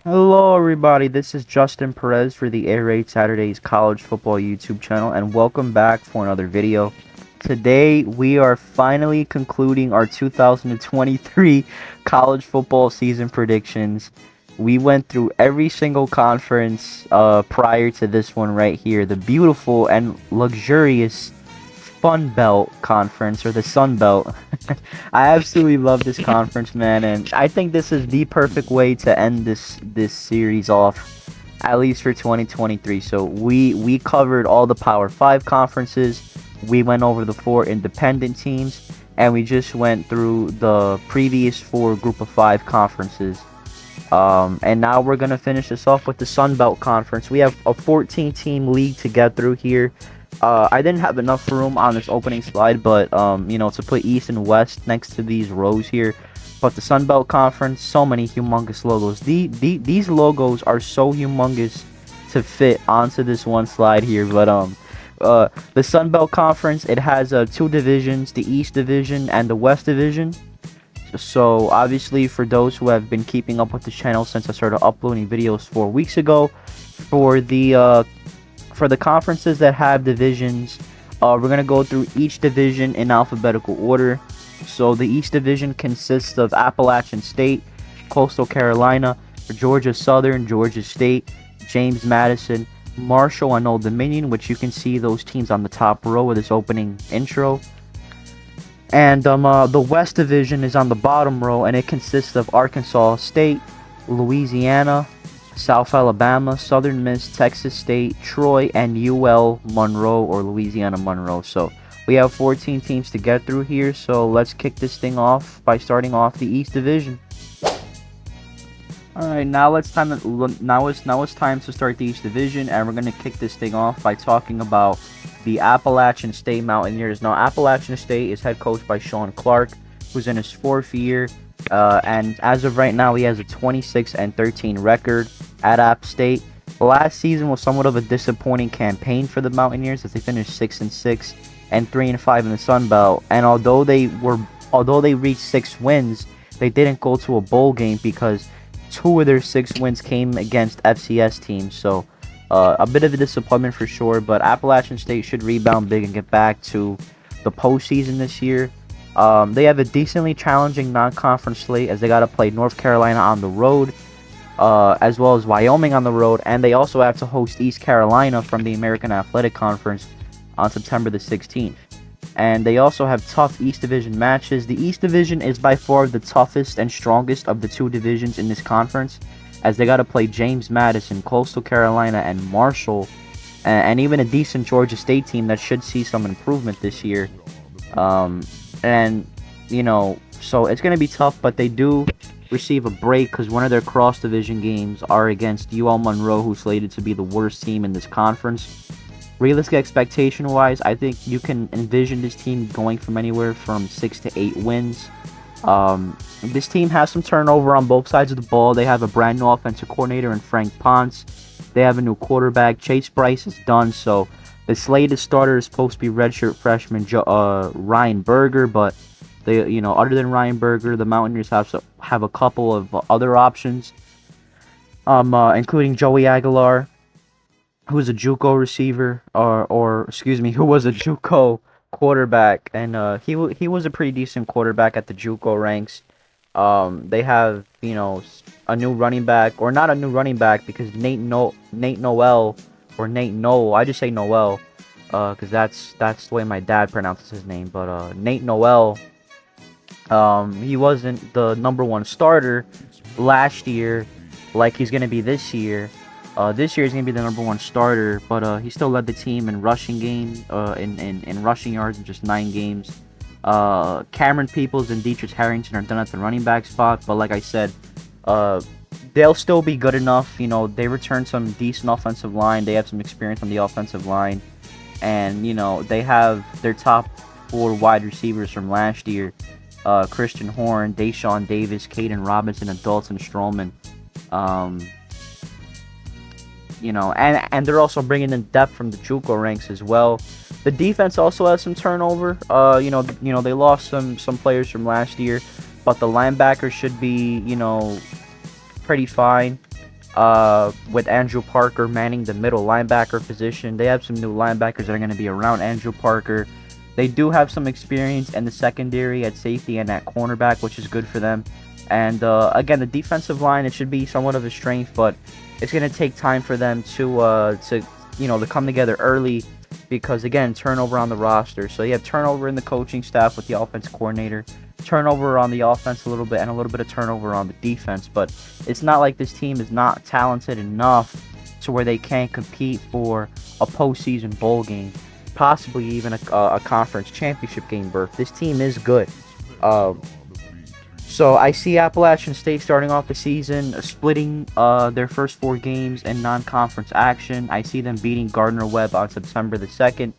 Hello, everybody. This is Justin Perez for the Air Raid Saturdays College Football YouTube channel, and welcome back for another video. Today, we are finally concluding our 2023 college football season predictions. We went through every single conference prior to this one right here, the beautiful and luxurious Fun Belt Conference, or the Sun Belt. I absolutely love this conference, man, and I think this is the perfect way to end this series off, at least for 2023. So we covered all the Power 5 conferences. We went over the 4 independent teams, and we just went through the previous 4 Group of 5 conferences. And now we're gonna finish this off with the Sun Belt Conference. We have a 14-team league to get through here. I didn't have enough room on this opening slide, but to put East and West next to these rows here. But the Sun Belt Conference, so many humongous logos. These logos are so humongous to fit onto this one slide here. But the Sun Belt Conference, it has 2 divisions: the East Division and the West Division. So obviously, for those who have been keeping up with the channel since I started uploading videos 4 weeks ago, for the conferences that have divisions, we're gonna go through each division in alphabetical order. So the East Division consists of Appalachian State, Coastal Carolina, Georgia Southern, Georgia State, James Madison, Marshall, and Old Dominion, which you can see those teams on the top row of this opening intro. And the West Division is on the bottom row, and it consists of Arkansas State, Louisiana, South Alabama, Southern Miss, Texas State, Troy, and UL-Monroe, or Louisiana-Monroe. So we have 14 teams to get through here, so let's kick this thing off by starting off the East Division. All right, now it's time to start the East Division, and we're gonna kick this thing off by talking about the Appalachian State Mountaineers. Now, Appalachian State is head coached by Sean Clark, who's in his 4th year, and as of right now, he has a 26-13 record at App State. Last season was somewhat of a disappointing campaign for the Mountaineers, as they finished 6-6 and 3-5 in the Sun Belt. And although they reached 6 wins, they didn't go to a bowl game because 2 of their 6 wins came against FCS teams. So a bit of a disappointment for sure, but Appalachian State should rebound big and get back to the postseason this year. They have a decently challenging non-conference slate, as they got to play North Carolina on the road, as well as Wyoming on the road, and they also have to host East Carolina from the American Athletic Conference on September the 16th. And they also have tough East Division matches. The East Division is by far the toughest and strongest of the 2 divisions in this conference, as they got to play James Madison, Coastal Carolina, and Marshall, and even a decent Georgia State team that should see some improvement this year. So it's going to be tough, but they do receive a break because one of their cross-division games are against UL-Monroe, who's slated to be the worst team in this conference. Realistic expectation-wise, I think you can envision this team going from anywhere from 6 to 8 wins. This team has some turnover on both sides of the ball. They have a brand new offensive coordinator in Frank Ponce. They have a new quarterback. Chase Bryce is done, so the slated starter is supposed to be redshirt freshman Ryan Berger, but other than Ryan Berger, the Mountaineers have a couple of other options, including Joey Aguilar, who's a JUCO receiver, who was a JUCO quarterback, and he was a pretty decent quarterback at the JUCO ranks. They have a new running back, or not a new running back, because Nate Noel, or Nate Noel. I just say Noel, because that's the way my dad pronounces his name. But Nate Noel, he wasn't the number 1 starter last year, like he's gonna be this year. This year he's gonna be the number 1 starter, but he still led the team in rushing games, in rushing yards in just 9 games. Cameron Peoples and Dietrich Harrington are done at the running back spot, but like I said, they'll still be good enough. They returned some decent offensive line. They have some experience on the offensive line, and they have their top 4 wide receivers from last year: Christian Horn, Deshaun Davis, Caden Robinson, and Dalton Stroman. And they're also bringing in depth from the JUCO ranks as well. The defense also has some turnover. They lost some players from last year, but the linebackers should be, pretty fine. with Andrew Parker manning the middle linebacker position. They have some new linebackers that are going to be around Andrew Parker. They do have some experience in the secondary at safety and at cornerback, which is good for them. And again, the defensive line, it should be somewhat of a strength, but it's going to take time for them to come together early, because again, turnover on the roster. So you have turnover in the coaching staff with the offense coordinator, turnover on the offense a little bit, and a little bit of turnover on the defense. But it's not like this team is not talented enough to where they can't compete for a postseason bowl game, possibly even a conference championship game berth. This team is good. So I see Appalachian State starting off the season, splitting their first 4 games in non-conference action. I see them beating Gardner-Webb on September the 2nd.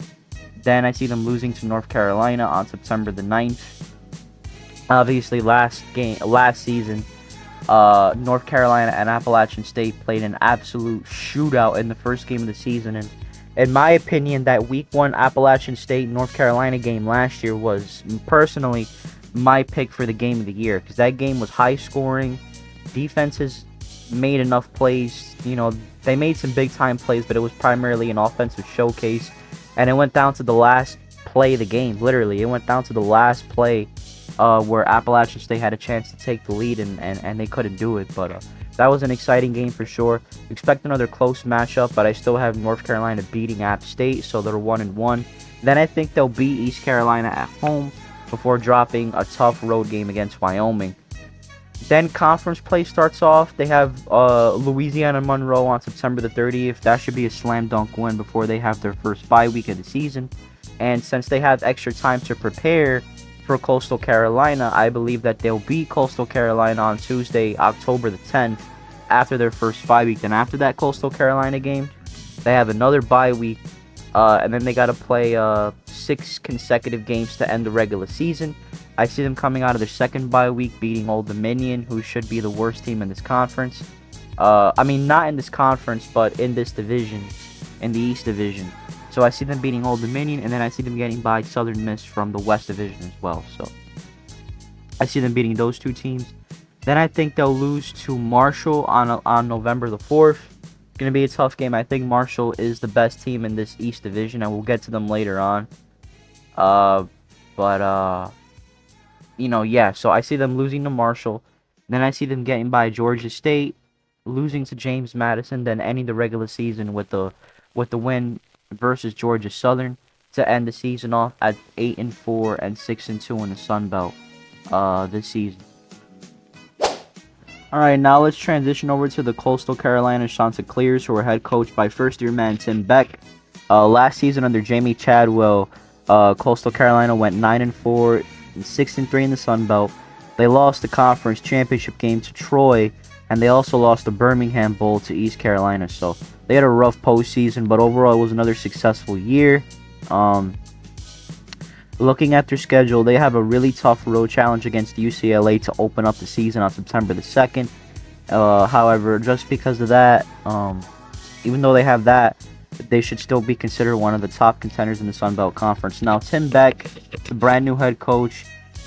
Then I see them losing to North Carolina on September the 9th. Obviously, last season, North Carolina and Appalachian State played an absolute shootout in the first game of the season. And in my opinion, that Week 1 Appalachian State-North Carolina game last year was, personally, my pick for the game of the year, because that game was high scoring. Defenses made enough plays. They made some big time plays, but it was primarily an offensive showcase, and it went down to the last play of the game. Literally, it went down to the last play where Appalachian State had a chance to take the lead, and they couldn't do it. But that was an exciting game for sure. Expect another close matchup, but I still have North Carolina beating App State, so they're 1-1. Then I think they'll beat East Carolina at home before dropping a tough road game against Wyoming. Then conference play starts off. They have Louisiana-Monroe on September the 30th. That should be a slam dunk win before they have their first bye week of the season. And since they have extra time to prepare for Coastal Carolina, I believe that they'll beat Coastal Carolina on Tuesday, October the 10th, after their first bye week. Then after that Coastal Carolina game, they have another bye week. And then they got to play 6 consecutive games to end the regular season. I see them coming out of their second bye week, beating Old Dominion, who should be the worst team in this conference. I mean, not in this conference, but in this division, in the East Division. So I see them beating Old Dominion, and then I see them getting by Southern Miss from the West Division as well. So I see them beating those 2 teams. Then I think they'll lose to Marshall on November the 4th. Going to be a tough game. I think Marshall is the best team in this East Division, and we'll get to them later on. Yeah, so I see them losing to Marshall. Then I see them getting by Georgia State, losing to James Madison, then ending the regular season with the win versus Georgia Southern to end the season off at 8-4 and 6-2 in the Sun Belt this season. Alright, now let's transition over to the Coastal Carolina Chanticleers, who were head coached by first-year man Tim Beck. Last season under Jamie Chadwell, Coastal Carolina went 9-4 and 6-3 in the Sun Belt. They lost the conference championship game to Troy, and they also lost the Birmingham Bowl to East Carolina. So they had a rough postseason, but overall it was another successful year. Looking at their schedule, they have a really tough road challenge against UCLA to open up the season on September the 2nd. However, just because of that, even though they have that, they should still be considered one of the top contenders in the Sun Belt Conference. Now, Tim Beck, the brand new head coach,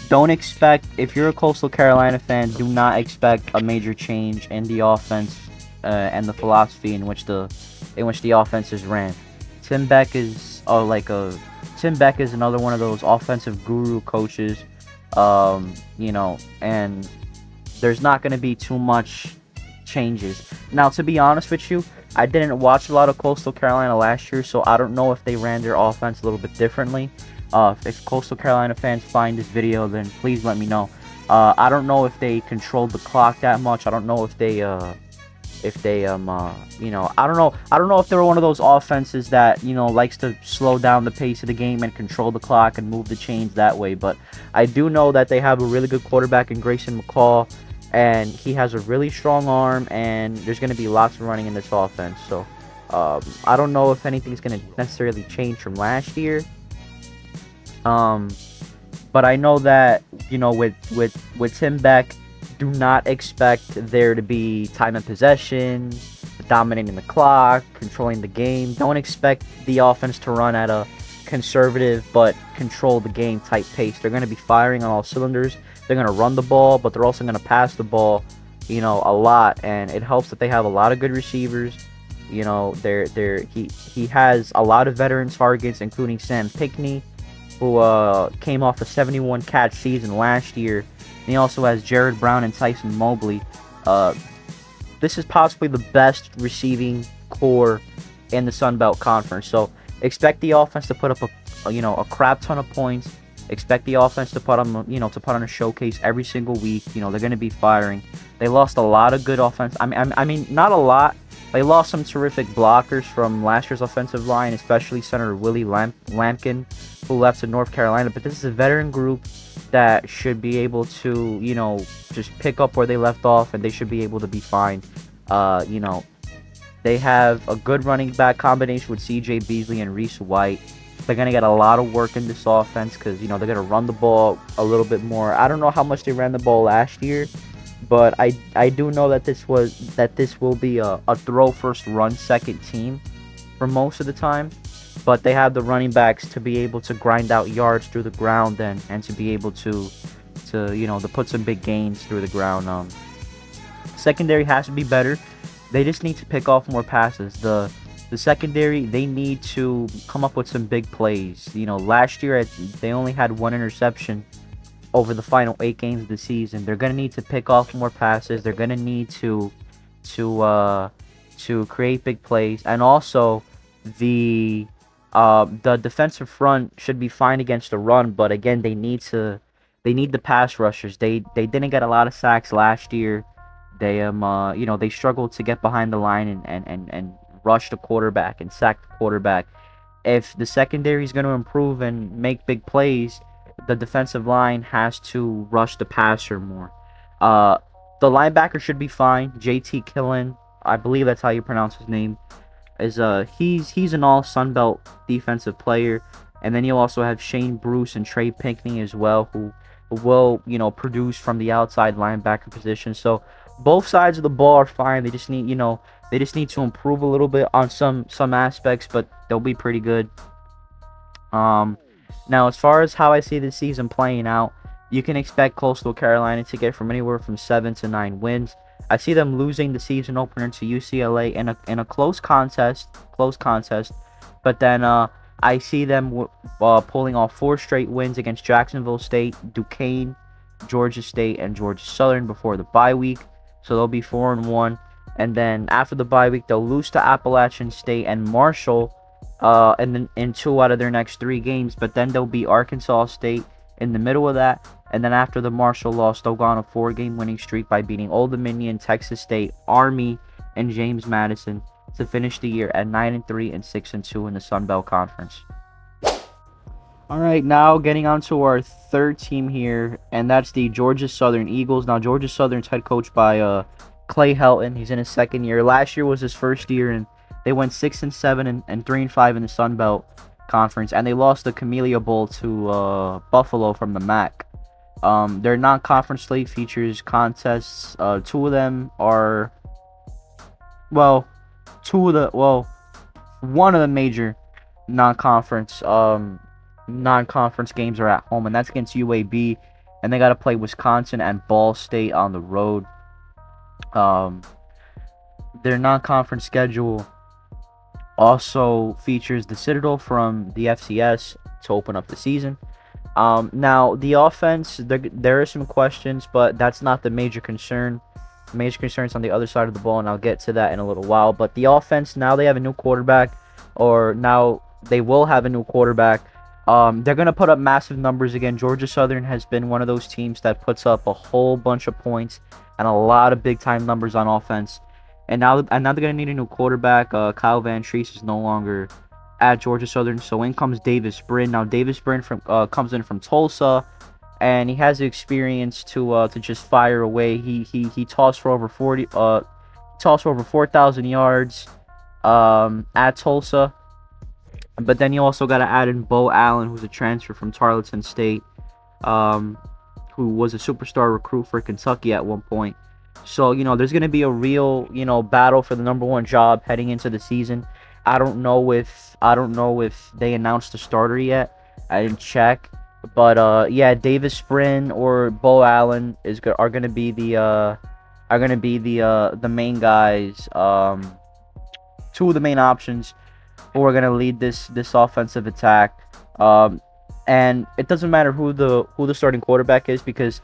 don't expect, if you're a Coastal Carolina fan, do not expect a major change in the offense and the philosophy in which the offense is ran. Tim Beck is another one of those offensive guru coaches, and there's not going to be too much changes. Now, to be honest with you, I didn't watch a lot of Coastal Carolina last year, so I don't know if they ran their offense a little bit differently. If Coastal Carolina fans find this video, then please let me know. I don't know if they controlled the clock that much. I don't know if they I don't know if they were one of those offenses that, likes to slow down the pace of the game and control the clock and move the chains that way. But I do know that they have a really good quarterback in Grayson McCall, and he has a really strong arm, and there's going to be lots of running in this offense. So I don't know if anything's going to necessarily change from last year. But I know that, with Tim Beck, do not expect there to be time and possession, dominating the clock, controlling the game. Don't expect the offense to run at a conservative but control the game type pace. They're going to be firing on all cylinders. They're going to run the ball, but they're also going to pass the ball a lot, and it helps that they have a lot of good receivers. He has a lot of veteran targets, including Sam Pinkney, who came off a 71 catch season last year. And he also has Jared Brown and Tyson Mobley. Uh, this is possibly the best receiving core in the Sun Belt Conference. So expect the offense to put up a crap ton of points. Expect the offense to put on a showcase every single week. They're going to be firing. They lost a lot of good offense. I mean, not a lot. They lost some terrific blockers from last year's offensive line, especially center Willie Lampkin, who left to North Carolina. But this is a veteran group that should be able to, just pick up where they left off, and they should be able to be fine. They have a good running back combination with C.J. Beasley and Reese White. They're going to get a lot of work in this offense because, they're going to run the ball a little bit more. I don't know how much they ran the ball last year, but I do know that this will be a throw first, run second team for most of the time. But they have the running backs to be able to grind out yards through the ground and to be able to put some big gains through the ground. Secondary has to be better. They just need to pick off more passes. The secondary, they need to come up with some big plays. Last year they only had one interception over the final 8 games of the season. They're going to need to pick off more passes. They're going to need to create big plays, and also the defensive front should be fine against the run, but again, they need the pass rushers. They didn't get a lot of sacks last year. They struggled to get behind the line and rush the quarterback and sack the quarterback. If the secondary is going to improve and make big plays, the defensive line has to rush the passer more. The linebacker should be fine. J.T. Killen, I believe that's how you pronounce his name, is he's an all Sun Belt defensive player. And then you also have Shane Bruce and Trey Pinkney as well, who will produce from the outside linebacker position. So both sides of the ball are fine. They just need to improve a little bit on some aspects, but they'll be pretty good. Now, as far as how I see this season playing out, you can expect Coastal Carolina to get from anywhere from 7 to 9 wins. I see them losing the season opener to UCLA in a close contest. But then I see them pulling off 4 straight wins against Jacksonville State, Duquesne, Georgia State, and Georgia Southern before the bye week. So they'll be 4-1. And then after the bye week, they'll lose to Appalachian State and Marshall in 2 out of their next 3 games. But then they'll be Arkansas State in the middle of that. And then after the Marshall loss, they'll go on a 4-game winning streak by beating Old Dominion, Texas State, Army, and James Madison to finish the year at 9-3 and 6-2 in the Sun Belt Conference. All right, now getting on to our third team here, and that's the Georgia Southern Eagles. Now, Georgia Southern's head coached by Clay Helton. He's in his 2nd year. Last year was his 1st year, and they went 6-7 and 3-5 in the Sun Belt Conference, and they lost the Camellia Bowl to Buffalo from the MAC. Their non-conference slate features contests. 2 of them are, one of the major non-conference games are at home, and that's against UAB, and they got to play Wisconsin and Ball State on the road. Their non-conference schedule also features the Citadel from the FCS to open up the season. Now, the offense, there are some questions, but that's not the major concern. The major concern is on the other side of the ball, and I'll get to that in a little while. But the offense, now they have a new quarterback, or now they will have a new quarterback. They're going to put up massive numbers again. Georgia Southern has been one of those teams that puts up a whole bunch of points and a lot of big-time numbers on offense. And now they're going to need a new quarterback. Kyle Van Treese is no longer at Georgia Southern, so in comes Davis Brin. Now, Davis Brin comes in from Tulsa, and he has the experience to just fire away. He tossed for over 4,000 yards at Tulsa. But then you also got to add in Bo Allen, who's a transfer from Tarleton State, who was a superstar recruit for Kentucky at one point. So, there's going to be a real, battle for the number 1 job heading into the season. I don't know if they announced the starter yet. I didn't check. But, Davis Brin or Bo Allen are going to be the are going to be the main guys, two of the main options who are going to lead this offensive attack. And it doesn't matter who the starting quarterback is, because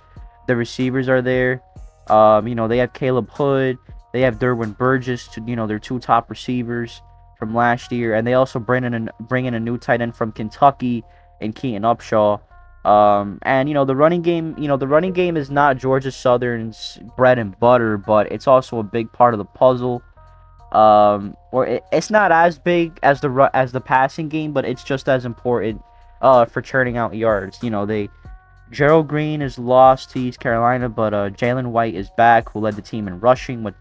the receivers are there. They have Caleb Hood, they have Derwin Burgess, their two top receivers from last year, and they also bring in a new tight end from Kentucky and Keaton Upshaw. And the running game is not Georgia Southern's bread and butter, but it's also a big part of the puzzle. It's not as big as the passing game, but it's just as important for churning out yards. Gerald Green is lost to East Carolina, but Jalen White is back, who led the team in rushing with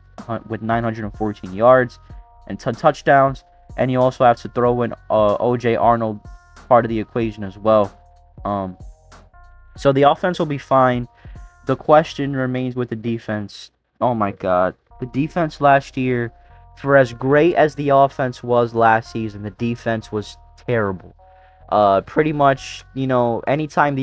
914 yards and 10 touchdowns. And you also have to throw in O.J. Arnold, part of the equation as well. So the offense will be fine. The question remains with the defense. Oh my God, the defense last year, for as great as the offense was last season, the defense was terrible. Pretty much, anytime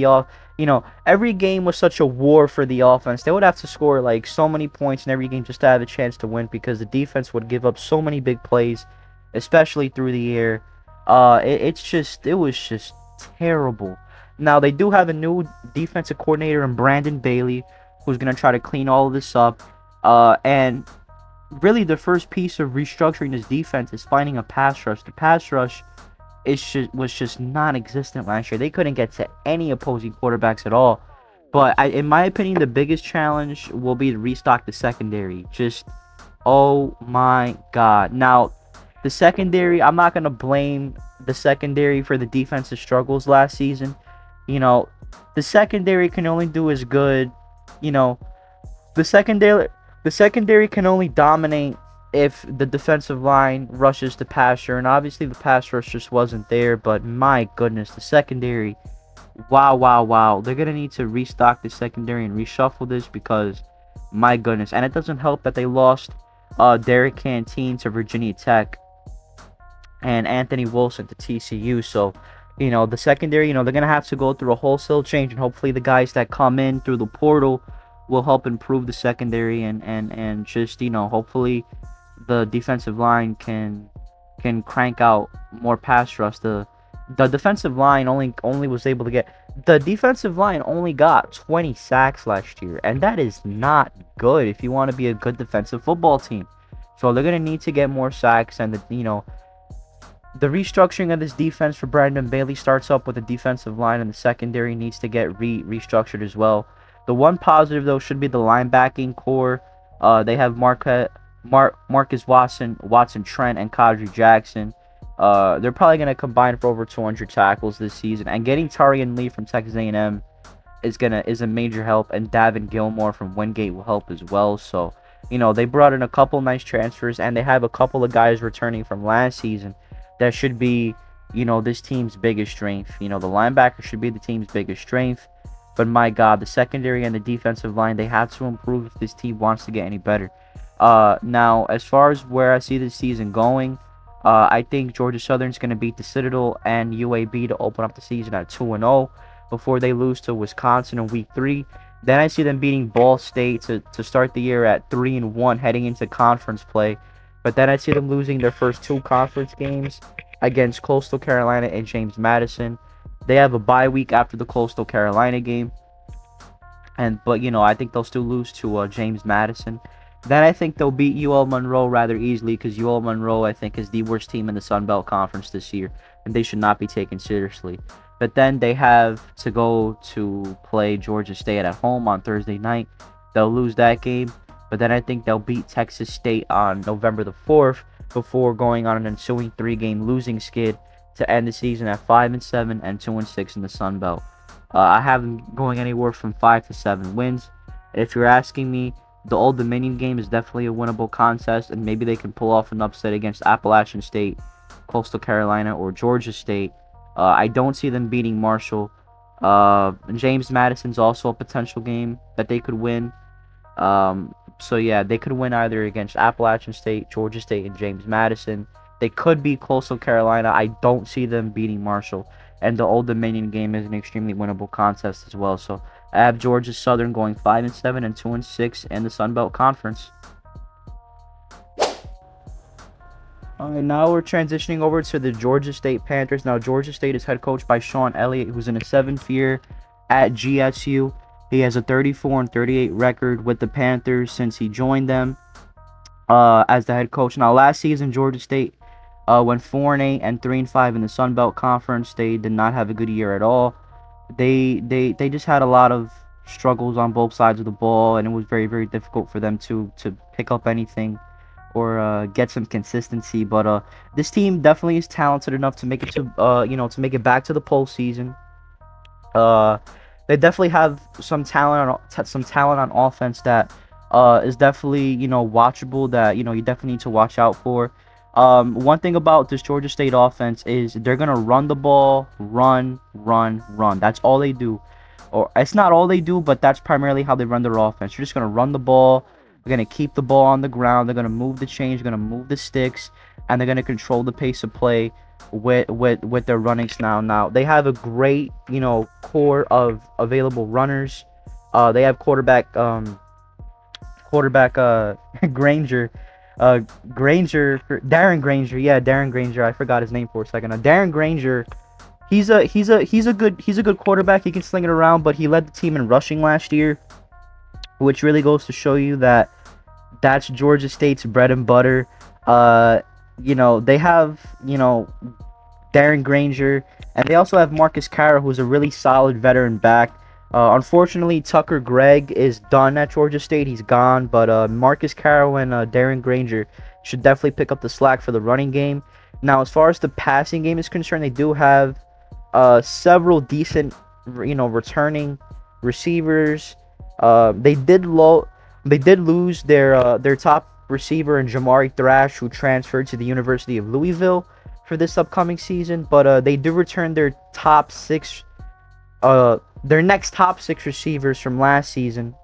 every game was such a war for the offense. They would have to score like so many points in every game just to have a chance to win, because the defense would give up so many big plays, especially through the air. It was just terrible. Now they do have a new defensive coordinator in Brandon Bailey, who's gonna try to clean all of this up. And really, the first piece of restructuring this defense is finding a pass rush. The pass rush was just non-existent last year. They couldn't get to any opposing quarterbacks at all. But in my opinion, the biggest challenge will be to restock the secondary. Just, oh my God. Now, the secondary, I'm not going to blame the secondary for the defensive struggles last season. The secondary can only do as good. The secondary can only dominate if the defensive line rushes the passer, and obviously the pass rush just wasn't there. But my goodness, the secondary, wow. They're going to need to restock the secondary and reshuffle this, because my goodness. And it doesn't help that they lost Derek Canteen to Virginia Tech and Anthony Wilson to TCU. So, the secondary, they're going to have to go through a wholesale change, and hopefully the guys that come in through the portal will help improve the secondary, and just, hopefully the defensive line can crank out more pass rush. The defensive line only was able to get, the defensive line only got 20 sacks last year, and that is not good if you want to be a good defensive football team. So they're going to need to get more sacks, and the restructuring of this defense for Brandon Bailey starts up with the defensive line, and the secondary needs to get restructured as well. The one positive, though, should be the linebacking core. They have Marcus Watson Trent, and Kadri Jackson. They're probably going to combine for over 200 tackles this season. And getting Tarian Lee from Texas A&M is a major help, and Davin Gilmore from Wingate will help as well. So, they brought in a couple nice transfers, and they have a couple of guys returning from last season that should be, this team's biggest strength. The linebacker should be the team's biggest strength. But my God, the secondary and the defensive line, they have to improve if this team wants to get any better. Now, as far as where I see this season going, I think Georgia Southern's going to beat the Citadel and UAB to open up the season at 2-0 before they lose to Wisconsin in Week 3. Then I see them beating Ball State to start the year at 3-1 heading into conference play. But then I see them losing their first two conference games against Coastal Carolina and James Madison. They have a bye week after the Coastal Carolina game. But I think they'll still lose to James Madison. Then I think they'll beat UL-Monroe rather easily, because UL-Monroe, I think, is the worst team in the Sun Belt Conference this year, and they should not be taken seriously. But then they have to go to play Georgia State at home on Thursday night. They'll lose that game. But then I think they'll beat Texas State on November the 4th before going on an ensuing 3-game losing skid to end the season at 5-7 and 2-6 in the Sun Belt. I have them going anywhere from 5 to 7 wins. And if you're asking me, the Old Dominion game is definitely a winnable contest, and maybe they can pull off an upset against Appalachian State, Coastal Carolina, or Georgia State. I don't see them beating Marshall. James Madison's also a potential game that they could win. So yeah, they could win either against Appalachian State, Georgia State, and James Madison. They could beat Coastal Carolina. I don't see them beating Marshall. And the Old Dominion game is an extremely winnable contest as well. So I have Georgia Southern going 5-7 and 2-6 in the Sun Belt Conference. All right, now we're transitioning over to the Georgia State Panthers. Now, Georgia State is head coached by Sean Elliott, who's in his 7th year at GSU. He has a 34-38 record with the Panthers since he joined them as the head coach. Now, last season, Georgia State went 4-8 and 3-5 in the Sun Belt Conference. They did not have a good year at all. They just had a lot of struggles on both sides of the ball, and it was very, very difficult for them to pick up anything or get some consistency. But this team definitely is talented enough to make it to to make it back to the postseason. They definitely have some talent on offense that is definitely watchable, that you definitely need to watch out for. One thing about this Georgia State offense is they're gonna run the ball, run. That's all they do. Or it's not all they do, but that's primarily how they run their offense. You're just gonna run the ball. They're gonna keep the ball on the ground. They're gonna move the chains. They're gonna move the sticks, and they're gonna control the pace of play with their running style. Now they have a great core of available runners. They have quarterback Granger. Darren Granger. Yeah, Darren Granger. I forgot his name for a second. Darren Granger. He's a good quarterback. He can sling it around, but he led the team in rushing last year, which really goes to show you that that's Georgia State's bread and butter. They have Darren Granger, and they also have Marcus Carroll, who's a really solid veteran back. Unfortunately, Tucker Gregg is done at Georgia State. He's gone, but Marcus Carroll and Darren Granger should definitely pick up the slack for the running game. Now, as far as the passing game is concerned, they do have several decent, returning receivers. They did lose their top receiver in Jamari Thrash, who transferred to the University of Louisville for this upcoming season. But they do return their next top six receivers from last season.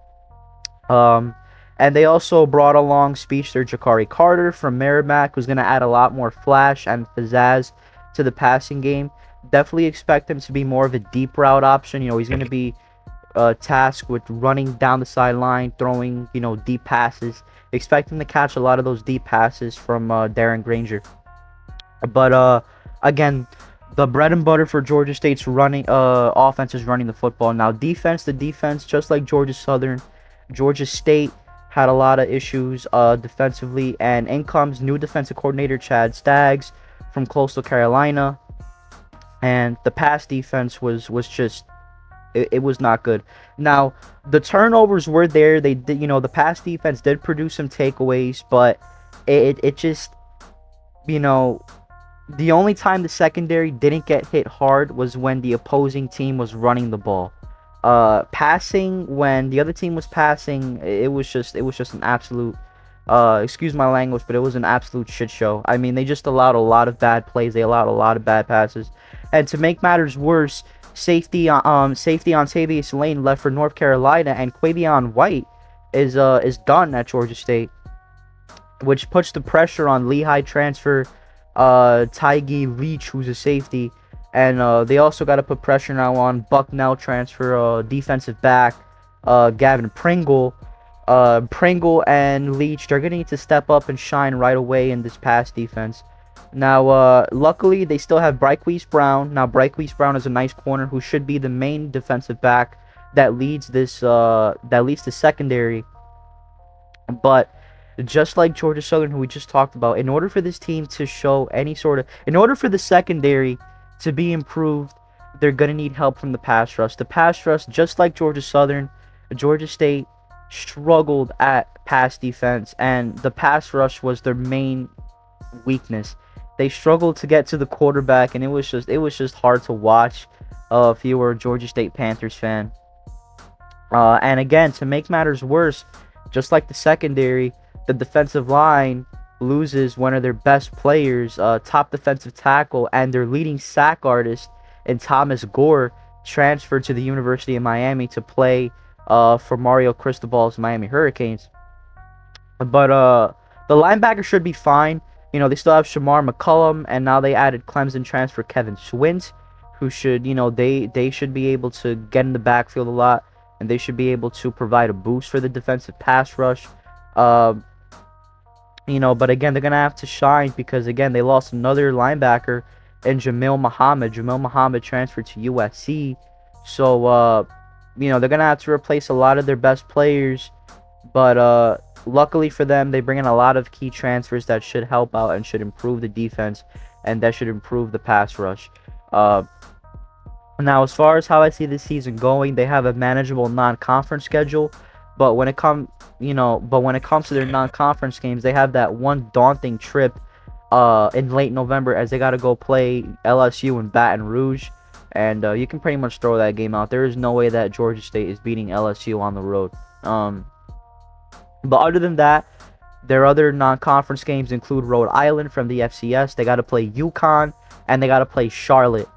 And they also brought along speedster Jakari Carter from Merrimack, who's going to add a lot more flash and pizzazz to the passing game. Definitely expect him to be more of a deep route option. He's going to be tasked with running down the sideline, throwing, deep passes. Expect him to catch a lot of those deep passes from Darren Granger. But again, the bread and butter for Georgia State's running offense is running the football. Now, the defense, just like Georgia Southern, Georgia State had a lot of issues defensively, and in comes new defensive coordinator Chad Staggs from Coastal Carolina, and the pass defense was just it was not good. Now, the turnovers were there. They did, the pass defense did produce some takeaways, but it just, the only time the secondary didn't get hit hard was when the opposing team was running the ball. Passing, when the other team was passing, it was just an absolute, excuse my language, but it was an absolute shit show. I mean, they just allowed a lot of bad plays. They allowed a lot of bad passes, and to make matters worse, safety on Tavius Lane left for North Carolina, and Quavion White is done at Georgia State, which puts the pressure on Lehigh transfer Tyge Leach, who's a safety. And they also got to put pressure now on Bucknell transfer defensive back Gavin Pringle. Pringle and Leach, they're going to need to step up and shine right away in this pass defense. Now, luckily, they still have Bryquise Brown. Now, Bryquise Brown is a nice corner who should be the main defensive back that leads the secondary. But just like Georgia Southern, who we just talked about, in order for this team to show in order for the secondary to be improved, they're going to need help from the pass rush. The pass rush, just like Georgia Southern, Georgia State struggled at pass defense, and the pass rush was their main weakness. They struggled to get to the quarterback, and it was just hard to watch if you were a Georgia State Panthers fan. And again, to make matters worse, just like the secondary, the defensive line loses one of their best players, top defensive tackle, and their leading sack artist in Thomas Gore transferred to the University of Miami to play for Mario Cristobal's Miami Hurricanes. But the linebacker should be fine. They still have Shamar McCullum, and now they added Clemson transfer Kevin Swint, who should, they should be able to get in the backfield a lot. and they should be able to provide a boost for the defensive pass rush. Uh, but again, they're going to have to shine because, again, they lost another linebacker in Jamil Muhammad. Jamil Muhammad transferred to USC. So, they're going to have to replace a lot of their best players. But luckily for them, they bring in a lot of key transfers that should help out and should improve the defense, and that should improve the pass rush. Now, as far as how I see this season going, they have a manageable non-conference schedule. But when it comes to their non-conference games, they have that one daunting trip in late November, as they got to go play LSU in Baton Rouge. And you can pretty much throw that game out. There is no way that Georgia State is beating LSU on the road. But other than that, their other non-conference games include Rhode Island from the FCS. They got to play UConn, and they got to play Charlotte.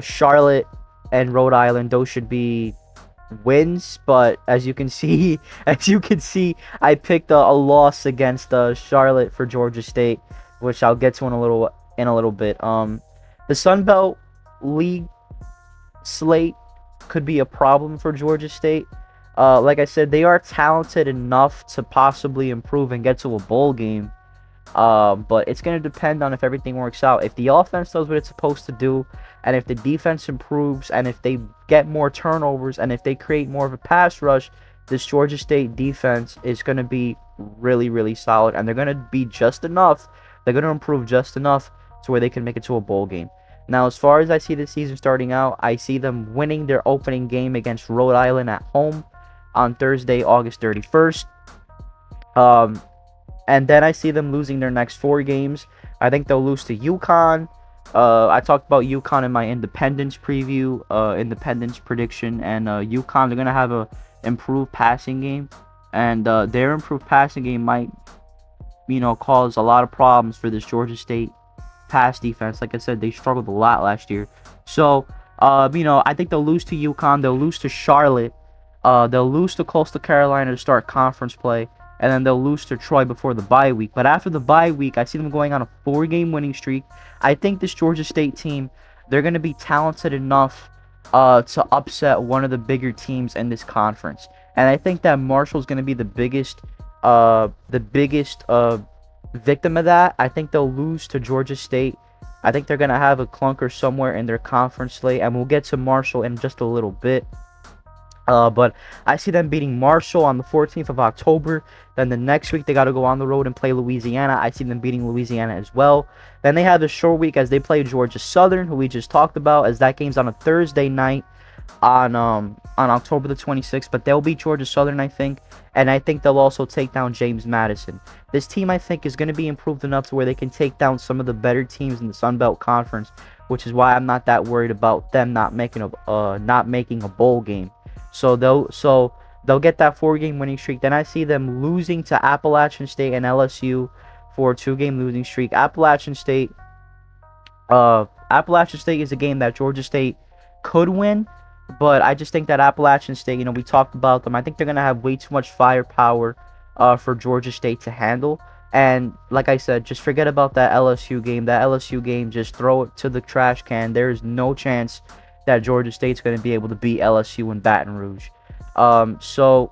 Charlotte and Rhode Island, those should be wins. But as you can see, I picked a loss against Charlotte for Georgia State, which I'll get to in a little bit. The Sun Belt League slate could be a problem for Georgia State. Like I said, they are talented enough to possibly improve and get to a bowl game. But it's going to depend on if everything works out. If the offense does what it's supposed to do, and if the defense improves, and if they get more turnovers, and if they create more of a pass rush, this Georgia State defense is going to be really, really solid. And they're going to be just enough. They're going to improve just enough to where they can make it to a bowl game. Now, as far as I see the season starting out, I see them winning their opening game against Rhode Island at home on Thursday, August 31st. And then I see them losing their next 4 games. I think they'll lose to UConn. I talked about UConn in my independence preview, independence prediction. And UConn, they're going to have a improved passing game. And their improved passing game might, cause a lot of problems for this Georgia State pass defense. Like I said, they struggled a lot last year. So, I think they'll lose to UConn. They'll lose to Charlotte. They'll lose to Coastal Carolina to start conference play, and then they'll lose to Troy before the bye week. But after the bye week, I see them going on a 4-game winning streak. I think this Georgia State team, they're going to be talented enough to upset one of the bigger teams in this conference. And I think that Marshall's going to be the biggest victim of that. I think they'll lose to Georgia State. I think they're going to have a clunker somewhere in their conference slate, and we'll get to Marshall in just a little bit. But I see them beating Marshall on the 14th of October. Then the next week, they got to go on the road and play Louisiana. I see them beating Louisiana as well. Then they have a short week as they play Georgia Southern, who we just talked about, as that game's on a Thursday night on October the 26th. But they'll beat Georgia Southern, I think. And I think they'll also take down James Madison. This team, I think, is going to be improved enough to where they can take down some of the better teams in the Sun Belt Conference, which is why I'm not that worried about them not making a bowl game. So they'll get that 4-game winning streak. Then I see them losing to Appalachian State and LSU for a 2-game losing streak. Appalachian State is a game that Georgia State could win, but I just think that Appalachian State, we talked about them. I think they're gonna have way too much firepower for Georgia State to handle. And like I said, just forget about that LSU game. That LSU game, just throw it to the trash can. There is no chance that Georgia State's going to be able to beat LSU in Baton Rouge. So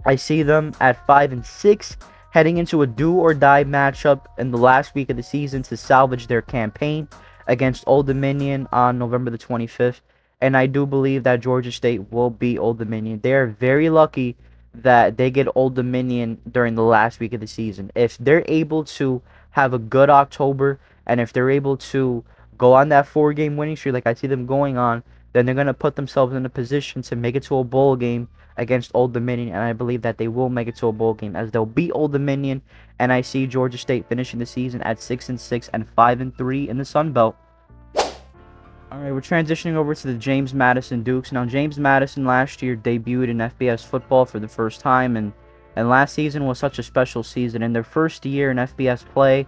I see them at 5-6, heading into a do-or-die matchup in the last week of the season to salvage their campaign against Old Dominion on November the 25th. And I do believe that Georgia State will beat Old Dominion. They are very lucky that they get Old Dominion during the last week of the season. If they're able to have a good October, and if they're able to go on that 4-game winning streak like I see them going on, then they're going to put themselves in a position to make it to a bowl game against Old Dominion, and I believe that they will make it to a bowl game as they'll beat Old Dominion, and I see Georgia State finishing the season at 6-6 and 5-3 in the Sun Belt. Alright, we're transitioning over to the James Madison Dukes. Now, James Madison last year debuted in FBS football for the first time, and last season was such a special season. In their first year in FBS play,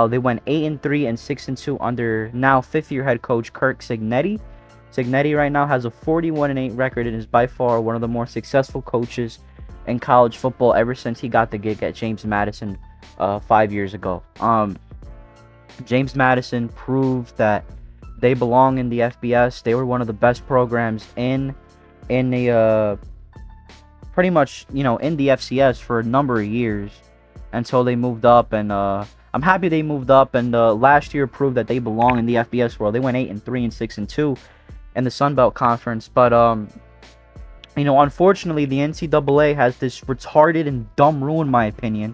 they went 8-3 and 6-2 under now 5th-year head coach Kirk Cignetti. Cignetti right now has a 41-8 record and is by far one of the more successful coaches in college football ever since he got the gig at James Madison 5 years ago. James Madison proved that they belong in the FBS. They were one of the best programs in in the pretty much, in the FCS for a number of years until they moved up. And I'm happy they moved up. And last year proved that they belong in the FBS world. They went 8-3 and 6-2 in the Sun Belt Conference. But unfortunately, the NCAA has this retarded and dumb rule, in my opinion,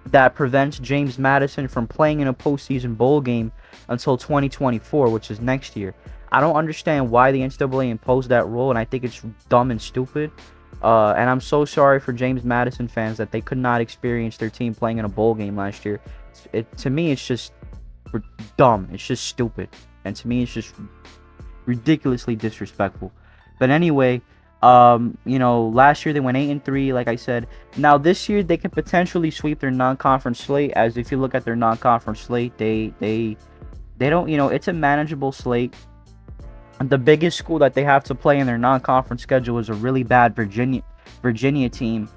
that prevents James Madison from playing in a postseason bowl game until 2024, which is next year. I don't understand why the NCAA imposed that rule, and I think it's dumb and stupid. And I'm so sorry for James Madison fans that they could not experience their team playing in a bowl game last year. To me, it's just dumb. It's just stupid. And to me, it's just ridiculously disrespectful. But anyway, last year they went 8-3, like I said. Now this year they can potentially sweep their non-conference slate. As if you look at their non-conference slate, they don't, it's a manageable slate. The biggest school that they have to play in their non-conference schedule is a really bad Virginia team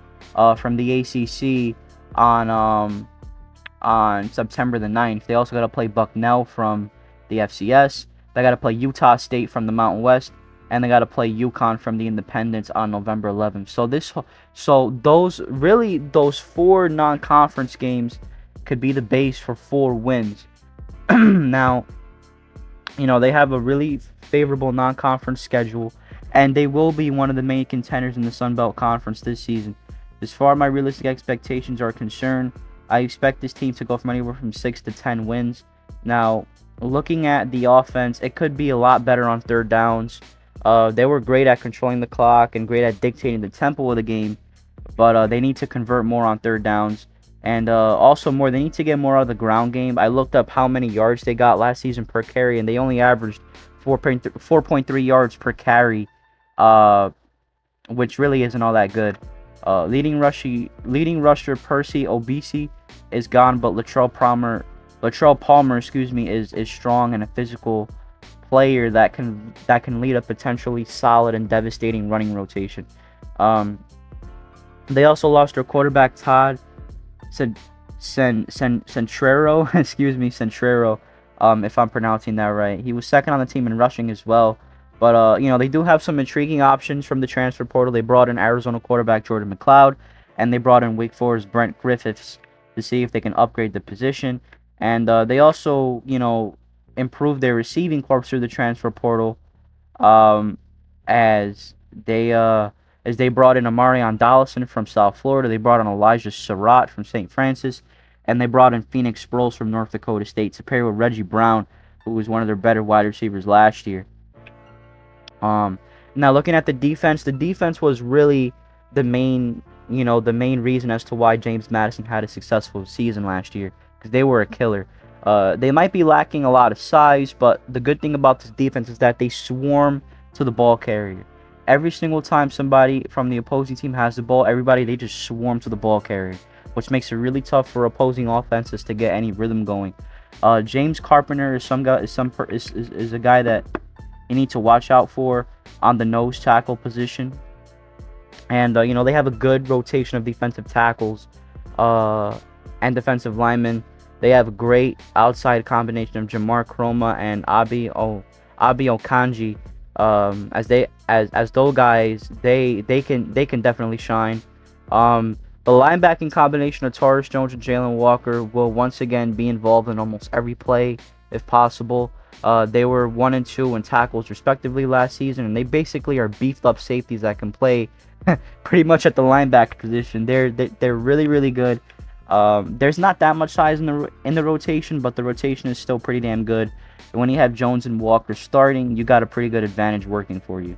from the ACC on September the 9th. They also got to play Bucknell from the FCS. They got to play Utah State from the Mountain West, and they got to play UConn from the Independents on November 11th. So those 4 non-conference games could be the base for 4 wins. Now, they have a really favorable non-conference schedule, and they will be one of the main contenders in the Sun Belt Conference this season. As far as my realistic expectations are concerned, I expect this team to go from anywhere from 6 to 10 wins. Now, looking at the offense, it could be a lot better on third downs. They were great at controlling the clock and great at dictating the tempo of the game, but they need to convert more on third downs. And also they need to get more out of the ground game. I looked up how many yards they got last season per carry, and they only averaged 4.3 yards per carry, which really isn't all that good. Leading rusher Percy Obisi is gone, but Latrell Palmer, is strong and a physical player that can lead a potentially solid and devastating running rotation. They also lost their quarterback Todd Centrero, Centrero, if I'm pronouncing that right. He was second on the team in rushing as well. But, they do have some intriguing options from the transfer portal. They brought in Arizona quarterback Jordan McLeod, and they brought in Wake Forest Brent Griffiths to see if they can upgrade the position. And they also, improved their receiving corps through the transfer portal, as they brought in Amarion Dollison from South Florida. They brought in Elijah Surratt from St. Francis, and they brought in Phoenix Sproles from North Dakota State to pair with Reggie Brown, who was one of their better wide receivers last year. Now looking at the defense was really the main reason as to why James Madison had a successful season last year, because they were a killer. They might be lacking a lot of size, but the good thing about this defense is that they swarm to the ball carrier. Every single time somebody from the opposing team has the ball, they just swarm to the ball carrier, which makes it really tough for opposing offenses to get any rhythm going. James Carpenter is a guy that you need to watch out for on the nose tackle position. And they have a good rotation of defensive tackles and defensive linemen. They have a great outside combination of Jamar Chroma and Abi Okanji. As those guys, they can definitely shine. The linebacking combination of Taurus Jones and Jalen Walker will once again be involved in almost every play if possible. They were 1 and 2 in tackles respectively last season, and they basically are beefed up safeties that can play pretty much at the linebacker position. They're really, really good. There's not that much size in the rotation, but the rotation is still pretty damn good. And when you have Jones and Walker starting, you got a pretty good advantage working for you.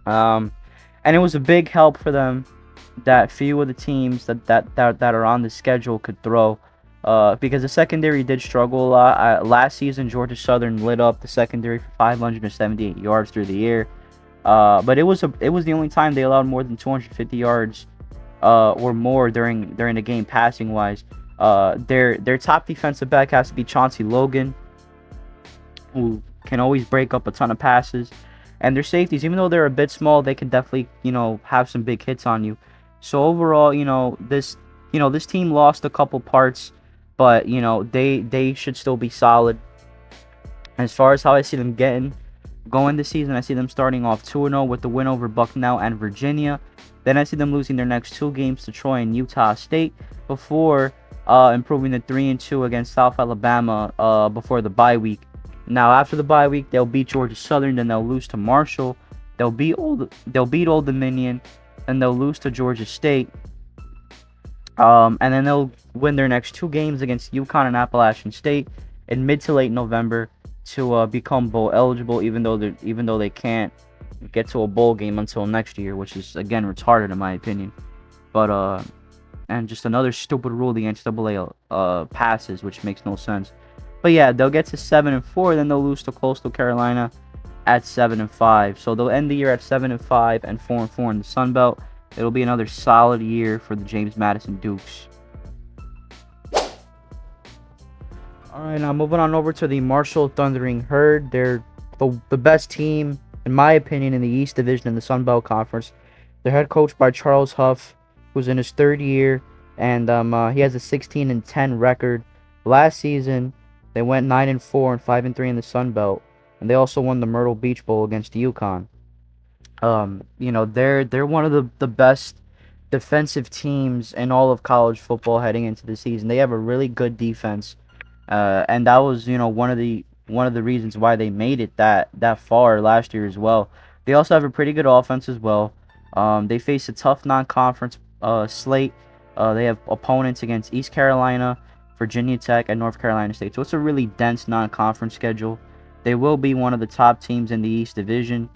And it was a big help for them that few of the teams that are on the schedule could throw, because the secondary did struggle a lot. Last season, Georgia Southern lit up the secondary for 578 yards through the air, but it was the only time they allowed more than 250 yards or more during the game passing wise. Their top defensive back has to be Chauncey Logan, who can always break up a ton of passes. And their safeties, even though they're a bit small, they can definitely, have some big hits on you. So overall, this team lost a couple parts, but they should still be solid. As far as how I see them getting Going this season, I see them starting off 2-0 with the win over Bucknell and Virginia. Then I see them losing their next 2 games to Troy and Utah State before improving to 3-2 against South Alabama before the bye week. Now, after the bye week, they'll beat Georgia Southern, then they'll lose to Marshall. They'll beat Old Dominion, and they'll lose to Georgia State. And then they'll win their next 2 games against UConn and Appalachian State in mid to late November to become bowl eligible, even though they can't get to a bowl game until next year, which is again retarded in my opinion. But and just another stupid rule the NCAA passes, which makes no sense. But yeah, they'll get to 7-4, then they'll lose to Coastal Carolina at 7-5. So they'll end the year at 7-5 and 4-4 in the Sun Belt. It'll be another solid year for the James Madison Dukes. Alright, now moving on over to the Marshall Thundering Herd. They're the best team, in my opinion, in the East Division in the Sun Belt Conference. They're head coached by Charles Huff, who's in his 3rd year, and he has a 16-10 record. Last season, they went 9-4 and 5-3 in the Sun Belt, and they also won the Myrtle Beach Bowl against UConn. They're one of the best defensive teams in all of college football heading into the season. They have a really good defense. And that was, one of the reasons why they made it that far last year as well. They also have a pretty good offense as well. They face a tough non-conference slate. They have opponents against East Carolina, Virginia Tech, and North Carolina State. So it's a really dense non-conference schedule. They will be one of the top teams in the East Division.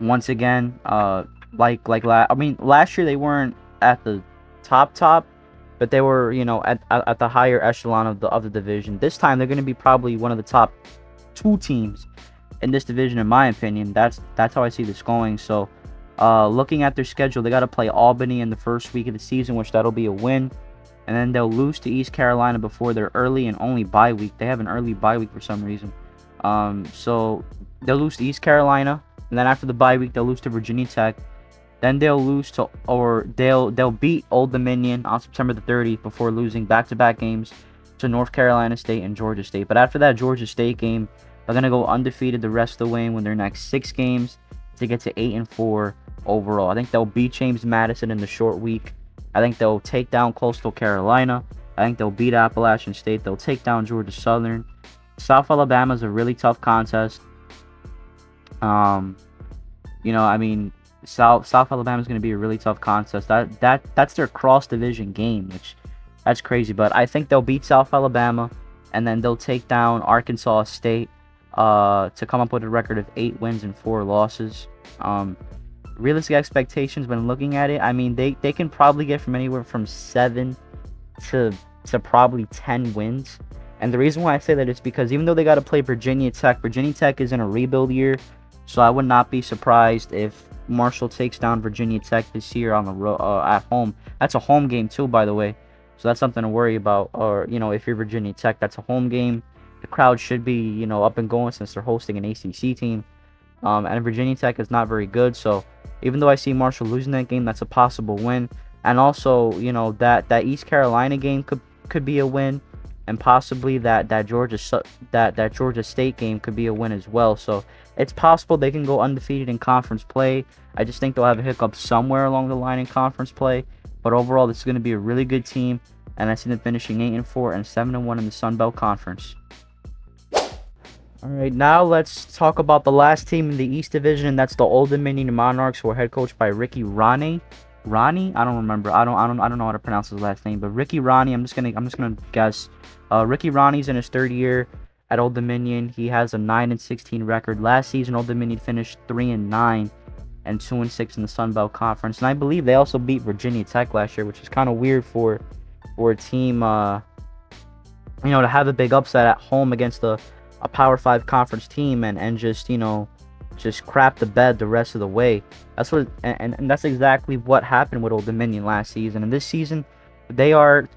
Once again, last year they weren't at the top. But they were, at the higher echelon of the division. This time, they're going to be probably one of the top 2 teams in this division, in my opinion. That's how I see this going. So, looking at their schedule, they got to play Albany in the first week of the season, which that'll be a win. And then they'll lose to East Carolina before their early and only bye week. They have an early bye week for some reason. So they'll lose to East Carolina, and then after the bye week, they'll lose to Virginia Tech. Then they'll beat Old Dominion on September the 30th before losing back-to-back games to North Carolina State and Georgia State. But after that Georgia State game, they're going to go undefeated the rest of the way and win their next 6 games to get to 8-4 overall. I think they'll beat James Madison in the short week. I think they'll take down Coastal Carolina. I think they'll beat Appalachian State. They'll take down Georgia Southern. South Alabama is a really tough contest. South Alabama is going to be a really tough contest. That's their cross division game, which that's crazy. But I think they'll beat South Alabama, and then they'll take down Arkansas State to come up with a record of 8 wins and 4 losses. Realistic expectations when looking at it, they can probably get from anywhere from 7 to probably 10 wins. And the reason why I say that is because even though they got to play Virginia Tech is in a rebuild year, so I would not be surprised if Marshall takes down Virginia Tech this year on the road at home. That's a home game too, by the way. So that's something to worry about. Or if you're Virginia Tech, that's a home game. The crowd should be up and going since they're hosting an ACC team. And Virginia Tech is not very good. So even though I see Marshall losing that game, that's a possible win. And also that East Carolina game could be a win, and possibly that Georgia State game could be a win as well. So it's possible they can go undefeated in conference play. I just think they'll have a hiccup somewhere along the line in conference play. But overall, this is going to be a really good team, and I see them finishing 8-4 and 7-1 in the Sun Belt Conference. All right, now let's talk about the last team in the East Division, and that's the Old Dominion Monarchs, who are head coached by Ricky Ronnie. Ronnie? I don't remember. I don't know how to pronounce his last name, but Ricky Ronnie. I'm just gonna guess. Ricky Ronnie's in his 3rd year at Old Dominion. He has a 9-16 record. Last season, Old Dominion finished 3-9 and 2-6 in the Sun Belt Conference, and I believe they also beat Virginia Tech last year, which is kind of weird for a team, to have a big upset at home against a Power 5 conference team and just crap the bed the rest of the way. That's what and that's exactly what happened with Old Dominion last season. And this season, they are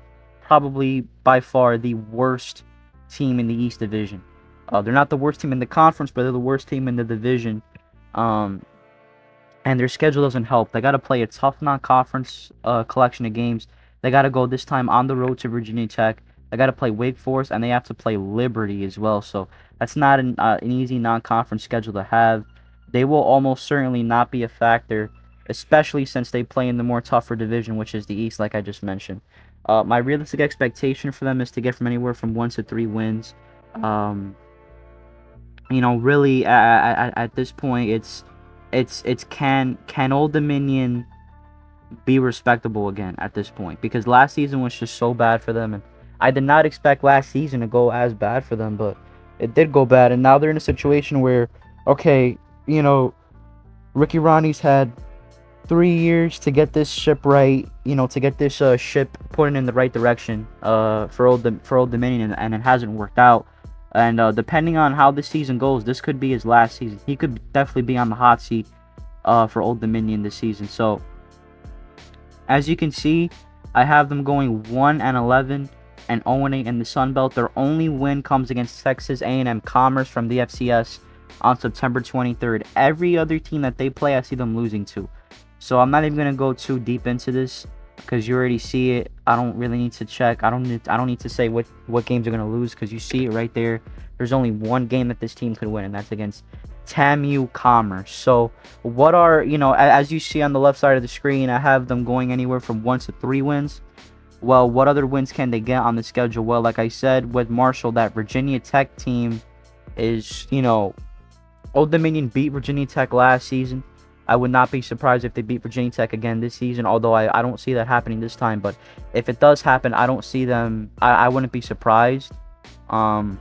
probably by far the worst team in the East Division. They're not the worst team in the conference, but they're the worst team in the division. And their schedule doesn't help. They got to play a tough non-conference collection of games. They got to go this time on the road to Virginia Tech. They got to play Wake Forest, and they have to play Liberty as well. So that's not an easy non-conference schedule to have. They will almost certainly not be a factor, especially since they play in the more tougher division, which is the East, like I just mentioned. My realistic expectation for them is to get from anywhere from 1 to 3 wins. Really, at this point, it's can Old Dominion be respectable again at this point? Because last season was just so bad for them, and I did not expect last season to go as bad for them, but it did go bad, and now they're in a situation where, okay, Ricky Ronnie's had 3 years to get this ship right, to get this ship pointing in the right direction for Old Dominion, and it hasn't worked out. And depending on how this season goes, this could be his last season. He could definitely be on the hot seat for Old Dominion this season. So, as you can see, I have them going 1-11 and 0-8 in the Sun Belt. Their only win comes against Texas A&M Commerce from the FCS on September 23rd. Every other team that they play, I see them losing to. So I'm not even gonna go too deep into this because you already see it. I don't really need to check. I don't need to say what games are gonna lose because you see it right there. There's only one game that this team could win, and that's against TAMU Commerce. So what are, as you see on the left side of the screen, I have them going anywhere from 1 to 3 wins. Well, what other wins can they get on the schedule? Well, like I said with Marshall, that Virginia Tech team is, Old Dominion beat Virginia Tech last season. I would not be surprised if they beat Virginia Tech again this season, although I don't see that happening this time. But if it does happen, I don't see them. I wouldn't be surprised. That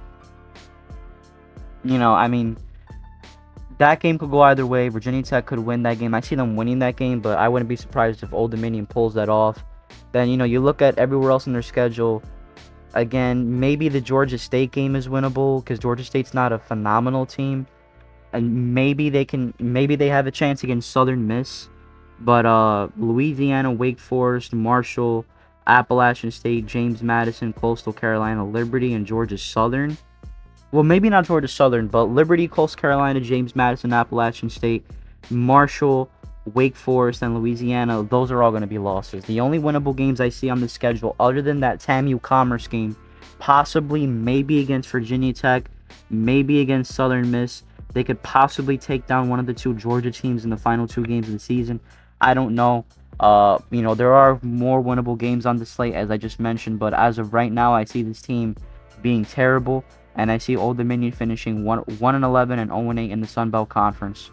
game could go either way. Virginia Tech could win that game. I see them winning that game, but I wouldn't be surprised if Old Dominion pulls that off. Then, you look at everywhere else in their schedule. Again, maybe the Georgia State game is winnable because Georgia State's not a phenomenal team. And maybe they have a chance against Southern Miss. But Louisiana, Wake Forest, Marshall, Appalachian State, James Madison, Coastal Carolina, Liberty, and Georgia Southern. Well, maybe not Georgia Southern, but Liberty, Coastal Carolina, James Madison, Appalachian State, Marshall, Wake Forest, and Louisiana. Those are all going to be losses. The only winnable games I see on the schedule, other than that TAMU Commerce game, possibly maybe against Virginia Tech, maybe against Southern Miss. They could possibly take down one of the 2 Georgia teams in the final 2 games of the season. I don't know. There are more winnable games on the slate, as I just mentioned, but as of right now, I see this team being terrible, and I see Old Dominion finishing 1-11 and 0-8 in the Sun Belt Conference.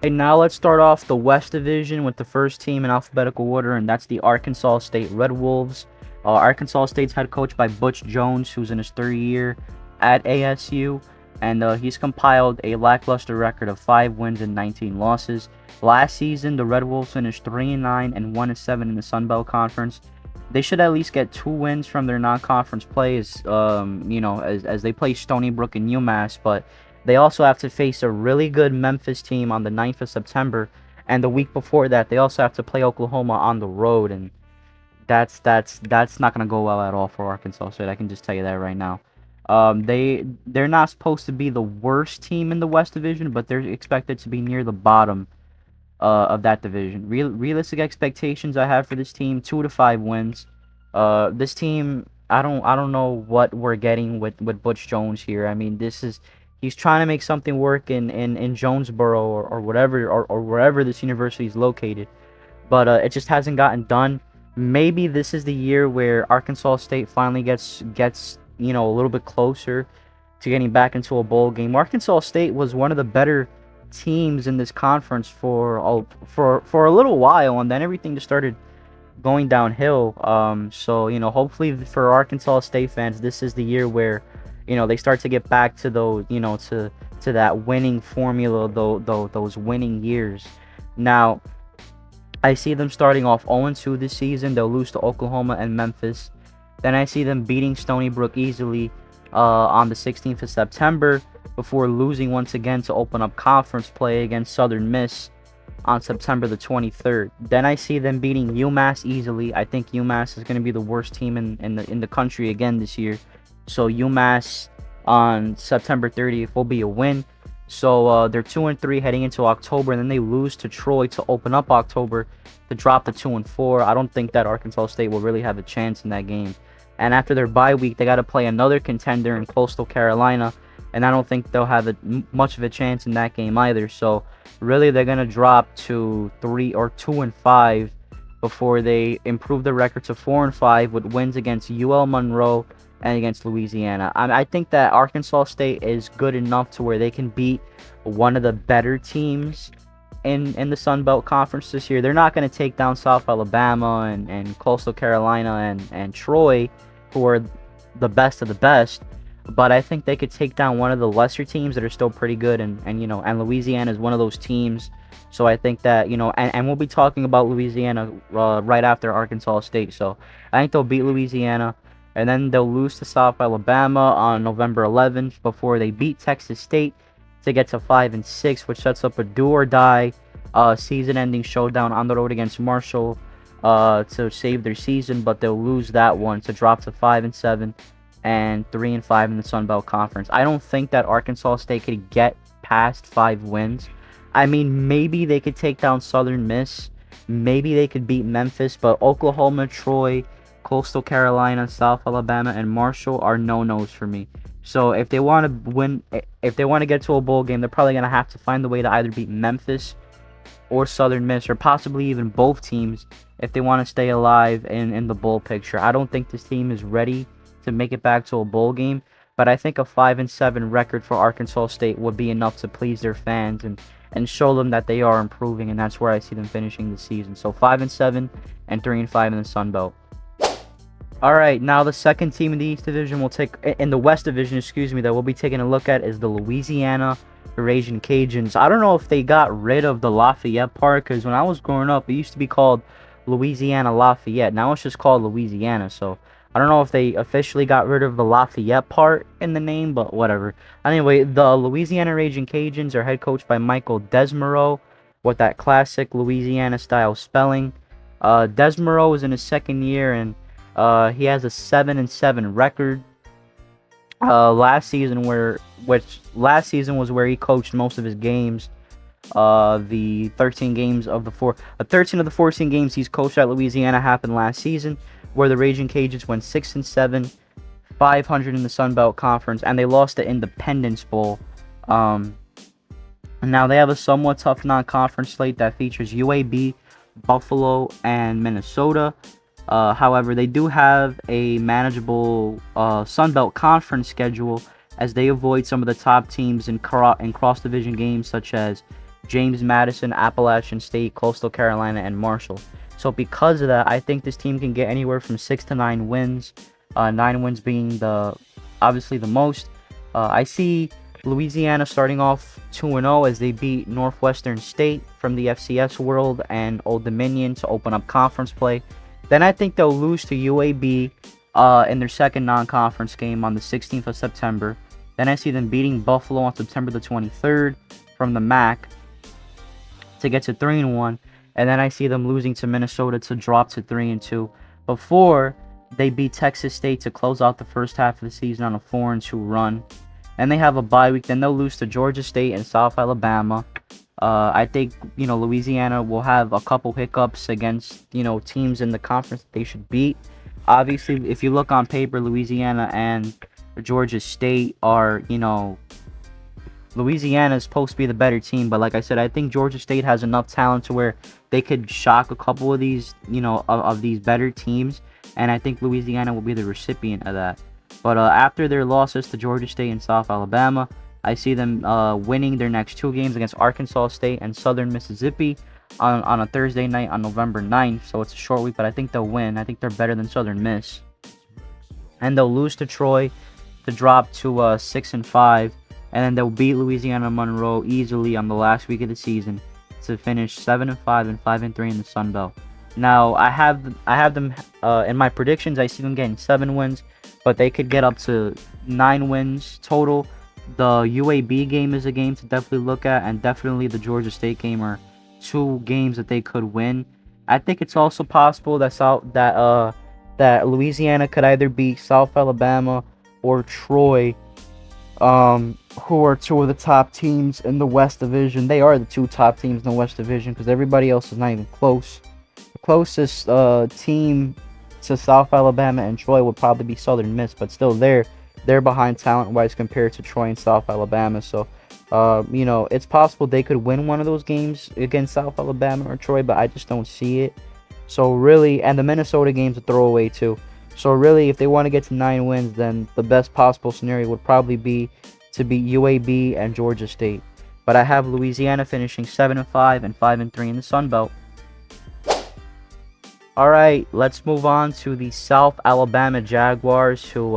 Okay, now let's start off the West Division with the first team in alphabetical order, and that's the Arkansas State Red Wolves. Arkansas State's head coach by Butch Jones, who's in his 3rd year at ASU. And he's compiled a lackluster record of 5 wins and 19 losses. Last season, the Red Wolves finished 3-9 and 1-7 in the Sun Belt Conference. They should at least get 2 wins from their non-conference plays, as they play Stony Brook and UMass. But they also have to face a really good Memphis team on the 9th of September. And the week before that, they also have to play Oklahoma on the road. And that's not going to go well at all for Arkansas State. I can just tell you that right now. They're not supposed to be the worst team in the West Division, but they're expected to be near the bottom of that division. Realistic expectations I have for this team: 2 to 5 wins. This team, I don't know what we're getting with Butch Jones here. I mean, he's trying to make something work in Jonesboro or whatever or wherever this university is located, but it just hasn't gotten done. Maybe this is the year where Arkansas State finally gets a little bit closer to getting back into a bowl game. Arkansas State was one of the better teams in this conference for a little while, and then everything just started going downhill. So hopefully for Arkansas State fans, this is the year where they start to get back to those to that winning formula, those winning years. Now, I see them starting off 0-2 this season. They'll lose to Oklahoma and Memphis. Then I see them beating Stony Brook easily on the 16th of September before losing once again to open up conference play against Southern Miss on September the 23rd. Then I see them beating UMass easily. I think UMass is going to be the worst team in the country again this year. So UMass on September 30th will be a win. So they're 2-3 heading into October, and then they lose to Troy to open up October to drop to 2-4. I don't think that Arkansas State will really have a chance in that game. and after their bye week, they got to play another contender in Coastal Carolina, and I don't think they'll have much of a chance in that game either. So really, they're gonna drop to 2-5 before they improve the record to 4-5 with wins against UL-Monroe and against Louisiana. I think that Arkansas State is good enough to where they can beat one of the better teams in the Sun Belt Conference this year. They're not going to take down South Alabama and Coastal Carolina and Troy, who are the best of the best, but I think they could take down one of the lesser teams that are still pretty good, and Louisiana is one of those teams. So I think that, and we'll be talking about Louisiana right after Arkansas State. So I think they'll beat Louisiana, and then they'll lose to South Alabama on November 11th before they beat Texas State to get to 5-6, which sets up a do-or-die season-ending showdown on the road against Marshall to save their season, but they'll lose that one to drop to 5-7 and 3-5 in the Sun Belt Conference. I don't think that Arkansas State could get past 5 wins. I mean, maybe they could take down Southern Miss, maybe they could beat Memphis, but Oklahoma, Troy, Coastal Carolina, South Alabama, and Marshall are no-nos for me. So if they want to win, if they want to get to a bowl game, they're probably going to have to find a way to either beat Memphis or Southern Miss, or possibly even both teams if they want to stay alive in the bowl picture. I don't think this team is ready to make it back to a bowl game, but I think a 5-7 record for Arkansas State would be enough to please their fans and show them that they are improving, and that's where I see them finishing the season. So 5-7 and 3-5 in the Sun Belt. All right, now the second team in the East Division in the West Division, that we'll be taking a look at is the Louisiana Raging Cajuns. I don't know if they got rid of the Lafayette part, because when I was growing up, it used to be called Louisiana Lafayette. Now it's just called Louisiana, so I don't know if they officially got rid of the Lafayette part in the name, but whatever. Anyway, the Louisiana Raging Cajuns are head coached by Michael Desmarais with that classic Louisiana-style spelling. Desmarais is in his second year, and he has a 7-7 record. Last season was where he coached most of his games. The 13 of the 14 games he's coached at Louisiana happened last season, where the Raging Cajuns went 6-7, 500 in the Sun Belt Conference, and they lost the Independence Bowl. Now they have a somewhat tough non-conference slate that features UAB, Buffalo, and Minnesota. However, they do have a manageable Sun Belt Conference schedule, as they avoid some of the top teams in cross-division games such as James Madison, Appalachian State, Coastal Carolina, and Marshall. So because of that, I think this team can get anywhere from 6 to 9 wins, 9 wins being obviously the most. I see Louisiana starting off 2-0 as they beat Northwestern State from the FCS World and Old Dominion to open up conference play. Then I think they'll lose to UAB in their second non-conference game on the 16th of September. Then I see them beating Buffalo on September the 23rd from the MAC to get to 3-1. And then I see them losing to Minnesota to drop to 3-2 before they beat Texas State to close out the first half of the season on a 4-2 run. And they have a bye week. Then they'll lose to Georgia State and South Alabama. I think, Louisiana will have a couple hiccups against, teams in the conference that they should beat. Obviously, if you look on paper, Louisiana and Georgia State are, Louisiana is supposed to be the better team. But like I said, I think Georgia State has enough talent to where they could shock a couple of these, of these better teams. And I think Louisiana will be the recipient of that. But after their losses to Georgia State and South Alabama, I see them winning their next 2 games against Arkansas State and Southern Mississippi on a Thursday night on November 9th. So it's a short week, but I think they'll win. I think they're better than Southern Miss. And they'll lose to Troy to drop to 6-5. And then they'll beat Louisiana-Monroe easily on the last week of the season to finish 7-5 and 5-3 in the Sun Belt. Now, I have them in my predictions. I see them getting 7 wins, but they could get up to 9 wins total. The UAB game is a game to definitely look at, and definitely the Georgia State game are 2 games that they could win. I think it's also possible that that Louisiana could either beat South Alabama or Troy, who are 2 of the top teams in the West Division. They are the 2 top teams in the West Division because everybody else is not even close. The closest team to South Alabama and Troy would probably be Southern Miss, but still they're behind talent-wise compared to Troy and South Alabama. So, it's possible they could win one of those games against South Alabama or Troy, but I just don't see it. So really, and the Minnesota game's a throwaway too. So really, if they want to get to 9 wins, then the best possible scenario would probably be to beat UAB and Georgia State. But I have Louisiana finishing 7-5 and 5-3 in the Sun Belt. All right, let's move on to the South Alabama Jaguars, who,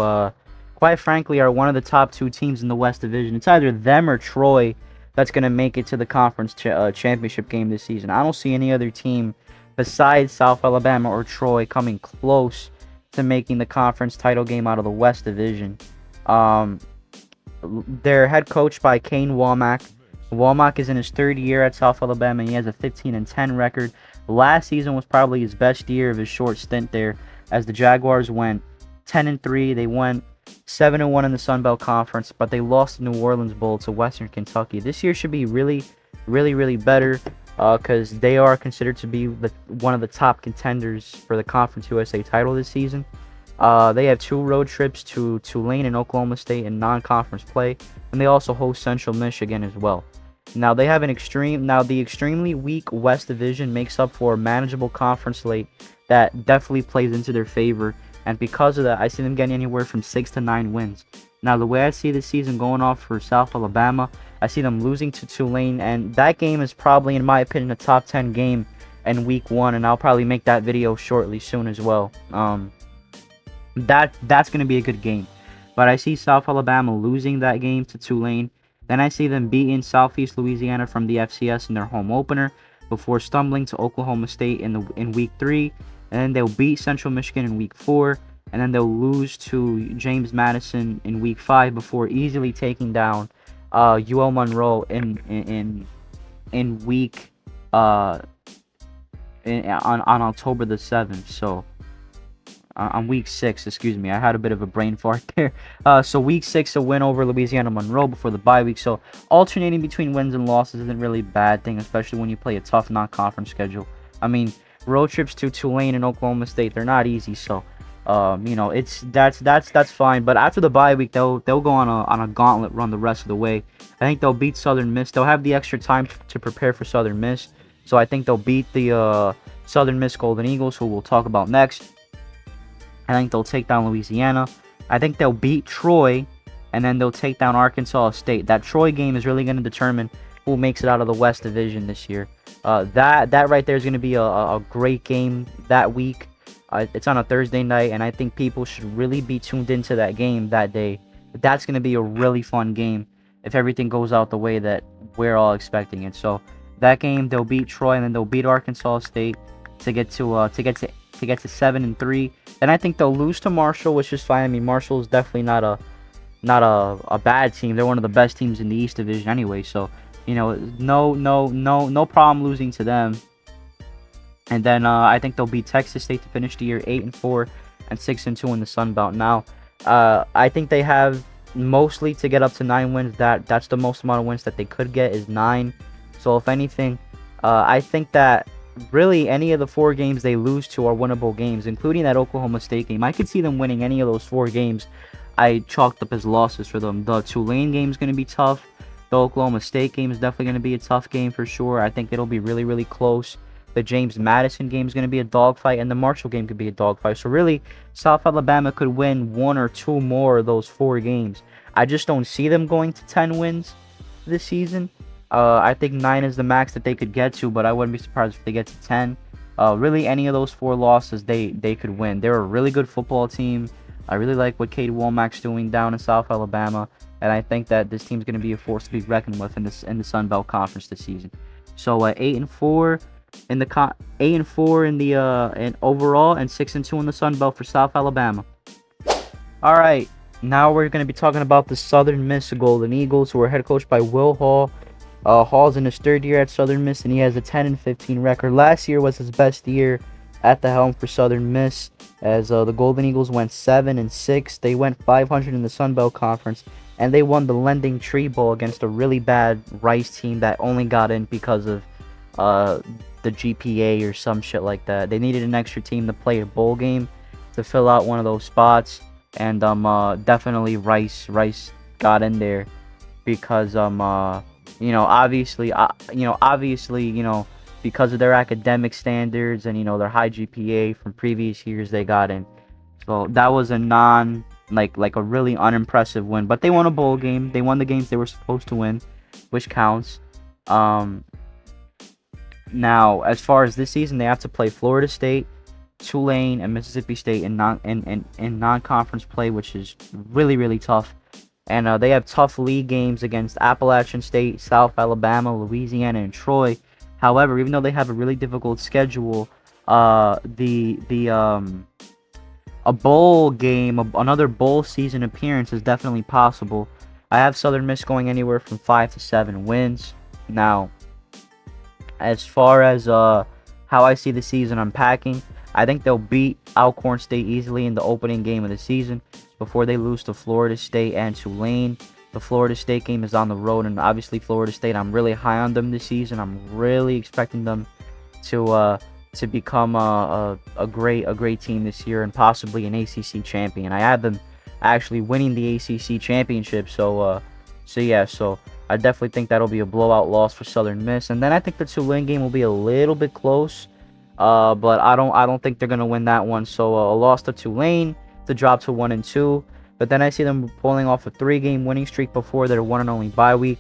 quite frankly, are one of the top 2 teams in the West Division. It's either them or Troy that's going to make it to the conference championship game this season. I don't see any other team besides South Alabama or Troy coming close to making the conference title game out of the West Division. They're head coached by Kane Womack. Womack is in his 3rd year at South Alabama, and he has a 15-10 record. Last season was probably his best year of his short stint there, as the Jaguars went 10-3. They went 7-1 in the Sun Belt Conference, but they lost the New Orleans Bowl to Western Kentucky. This year should be really, really, really better, because they are considered to be one of the top contenders for the Conference USA title this season. They have 2 road trips to Tulane and Oklahoma State in non-conference play, and they also host Central Michigan as well. Now they have the extremely weak West Division makes up for a manageable conference slate that definitely plays into their favor, and because of that, I see them getting anywhere from 6 to 9 wins. Now the way I see this season going off for South Alabama, I see them losing to Tulane, and that game is probably, in my opinion, a top 10 game in week 1, and I'll probably make that video shortly soon as well. That's going to be a good game. But I see South Alabama losing that game to Tulane. Then I see them beating Southeast Louisiana from the FCS in their home opener before stumbling to Oklahoma State in week 3. And then they'll beat Central Michigan in week 4. And then they'll lose to James Madison in week 5 before easily taking down UL-Monroe in week on October the 7th. So on week 6, excuse me, I had a bit of a brain fart there. So week 6, a win over Louisiana-Monroe before the bye week. So alternating between wins and losses isn't really a bad thing, especially when you play a tough non-conference schedule. I mean, road trips to Tulane and Oklahoma State, they're not easy. So that's fine. But after the bye week, they'll go on a gauntlet run the rest of the way. I think they'll beat Southern Miss. They'll have the extra time to prepare for Southern Miss. So I think they'll beat the Southern Miss Golden Eagles, who we'll talk about next. I think they'll take down Louisiana. I think they'll beat Troy, and then they'll take down Arkansas State. That Troy game is really going to determine who makes it out of the West Division this year. That right there is going to be a great game that week. It's on a Thursday night, and I think people should really be tuned into that game that day. That's going to be a really fun game if everything goes out the way that we're all expecting it. So that game, they'll beat Troy, and then they'll beat Arkansas State to get to 7-3. Then I think they'll lose to Marshall, which is fine. I mean, Marshall is definitely not a bad team. They're one of the best teams in the East Division anyway. So no problem losing to them. And then I think they'll beat Texas State to finish the year 8-4 and 6-2 in the Sun Belt. Now, I think they have mostly to get up to 9 wins. That's the most amount of wins that they could get is 9. So if anything, I think that really any of the 4 games they lose to are winnable games, including that Oklahoma State game. I could see them winning any of those 4 games I chalked up as losses for them. The Tulane game is going to be tough. The Oklahoma State game is definitely going to be a tough game for sure. I think it'll be really, really close. The James Madison game is going to be a dogfight, and the Marshall game could be a dogfight. So really, South Alabama could win 1 or 2 more of those 4 games. I just don't see them going to 10 wins this season. I think 9 is the max that they could get to, but I wouldn't be surprised if they get to 10. Really, any of those 4 losses, they could win. They're a really good football team. I really like what Cade Womack's doing down in South Alabama, and I think that this team's going to be a force to be reckoned with in the Sun Belt Conference this season. So 8-4 in the overall, and 6-2 in the Sun Belt for South Alabama. All right, now we're going to be talking about the Southern Miss Golden Eagles, who are head coached by Will Hall. Hall's in his 3rd year at Southern Miss, and he has a 10-15 record. Last year was his best year at the helm for Southern Miss, as the Golden Eagles went 7-6. They went 500 in the Sun Belt Conference, and they won the Lending Tree Bowl against a really bad Rice team that only got in because of the GPA or some shit like that. They needed an extra team to play a bowl game, to fill out one of those spots, and definitely Rice got in there because obviously because of their academic standards and their high GPA from previous years, they got in. So that was a like a really unimpressive win, but they won a bowl game. They won the games they were supposed to win, which counts. Now, as far as this season, they have to play Florida State, Tulane, and Mississippi State in non-conference play, which is really tough. And they have tough league games against Appalachian State, South Alabama, Louisiana, and Troy. However, even though they have a really difficult schedule, a bowl game, another bowl season appearance is definitely possible. I have Southern Miss going anywhere from 5 to 7 wins. Now, as far as how I see the season unpacking, I think they'll beat Alcorn State easily in the opening game of the season before they lose to Florida State and Tulane. The Florida State game is on the road, and obviously Florida State, I'm really high on them this season. I'm really expecting them to become a great team this year and possibly an ACC champion. I have them actually winning the ACC championship, so I definitely think that'll be a blowout loss for Southern Miss. And then I think the Tulane game will be a little bit close, but I don't think they're gonna win that one. So a loss to Tulane to drop to 1-2. But then I see them pulling off a 3-game winning streak before their one and only bye week.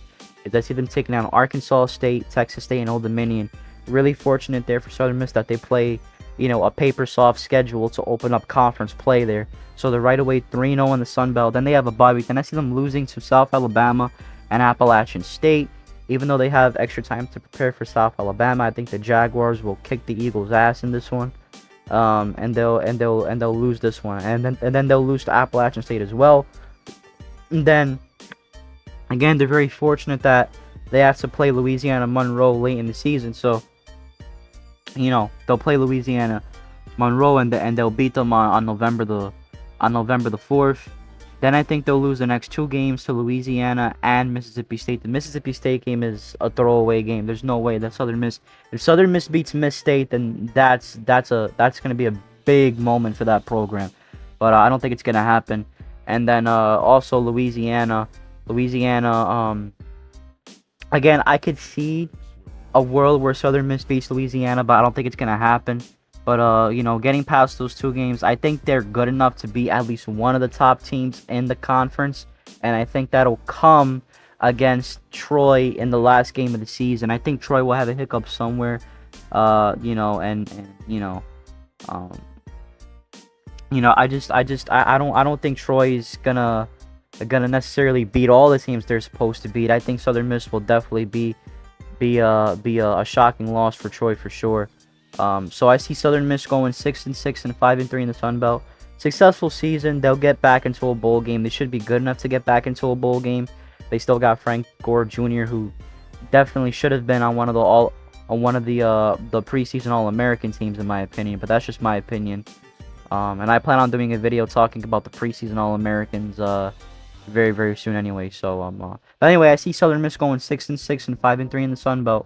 I see them taking down Arkansas State, Texas State, and Old Dominion. Really fortunate there for Southern Miss that they play, a paper soft schedule to open up conference play there. So they're right away 3-0 in the Sun Belt. Then they have a bye week. Then I see them losing to South Alabama and Appalachian State. Even though they have extra time to prepare for South Alabama, I think the Jaguars will kick the Eagles' ass in this one. And they'll lose this one, and then they'll lose to Appalachian State as well. And then again, they're very fortunate that they have to play Louisiana-Monroe late in the season, so they'll play Louisiana-Monroe and they'll beat them on November the 4th. Then I think they'll lose the next 2 games to Louisiana and Mississippi State. The Mississippi State game is a throwaway game. There's no way that Southern Miss. If Southern Miss beats Miss State, then that's gonna be a big moment for that program. But I don't think it's gonna happen. And then also Louisiana. Again, I could see a world where Southern Miss beats Louisiana, but I don't think it's gonna happen. But getting past those 2 games, I think they're good enough to be at least one of the top teams in the conference, and I think that'll come against Troy in the last game of the season. I think Troy will have a hiccup somewhere, I don't think Troy's gonna necessarily beat all the teams they're supposed to beat. I think Southern Miss will definitely be a shocking loss for Troy for sure. So I see Southern Miss going 6-6 and 5-3 in the Sun Belt. Successful season. They'll get back into a bowl game. They should be good enough to get back into a bowl game. They still got Frank Gore Jr., who definitely should have been on one of the preseason All-American teams in my opinion. But that's just my opinion. And I plan on doing a video talking about the preseason All-Americans very soon anyway. So but anyway, I see Southern Miss going 6-6 and 5-3 in the Sun Belt.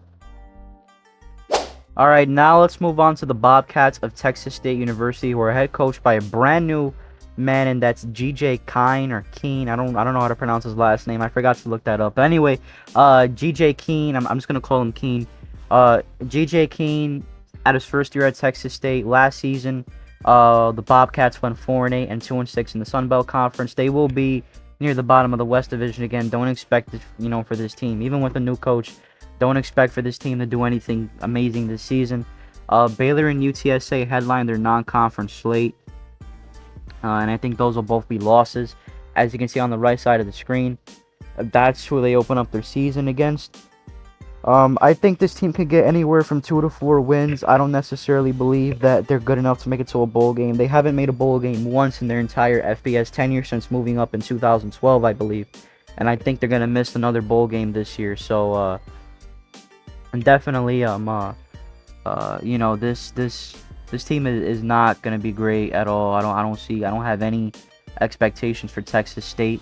Alright, now let's move on to the Bobcats of Texas State University, who are head coached by a brand new man, and that's GJ Keen or Keen. I don't know how to pronounce his last name. I forgot to look that up. But anyway, GJ Keen, I'm just gonna call him Keen. GJ Keen, at his first year at Texas State last season, the Bobcats went 4-8 and 2-6 in the Sun Belt Conference. They will be near the bottom of the West Division again. Don't expect it, for this team, even with a new coach. Don't expect for this team to do anything amazing this season. Baylor and UTSA headline their non-conference slate. And I think those will both be losses. As you can see on the right side of the screen, that's who they open up their season against. I think this team could get anywhere from 2 to 4 wins. I don't necessarily believe that they're good enough to make it to a bowl game. They haven't made a bowl game once in their entire FBS tenure since moving up in 2012, I believe. And I think they're going to miss another bowl game this year. So, and definitely, this team is not gonna be great at all. I don't have any expectations for Texas State.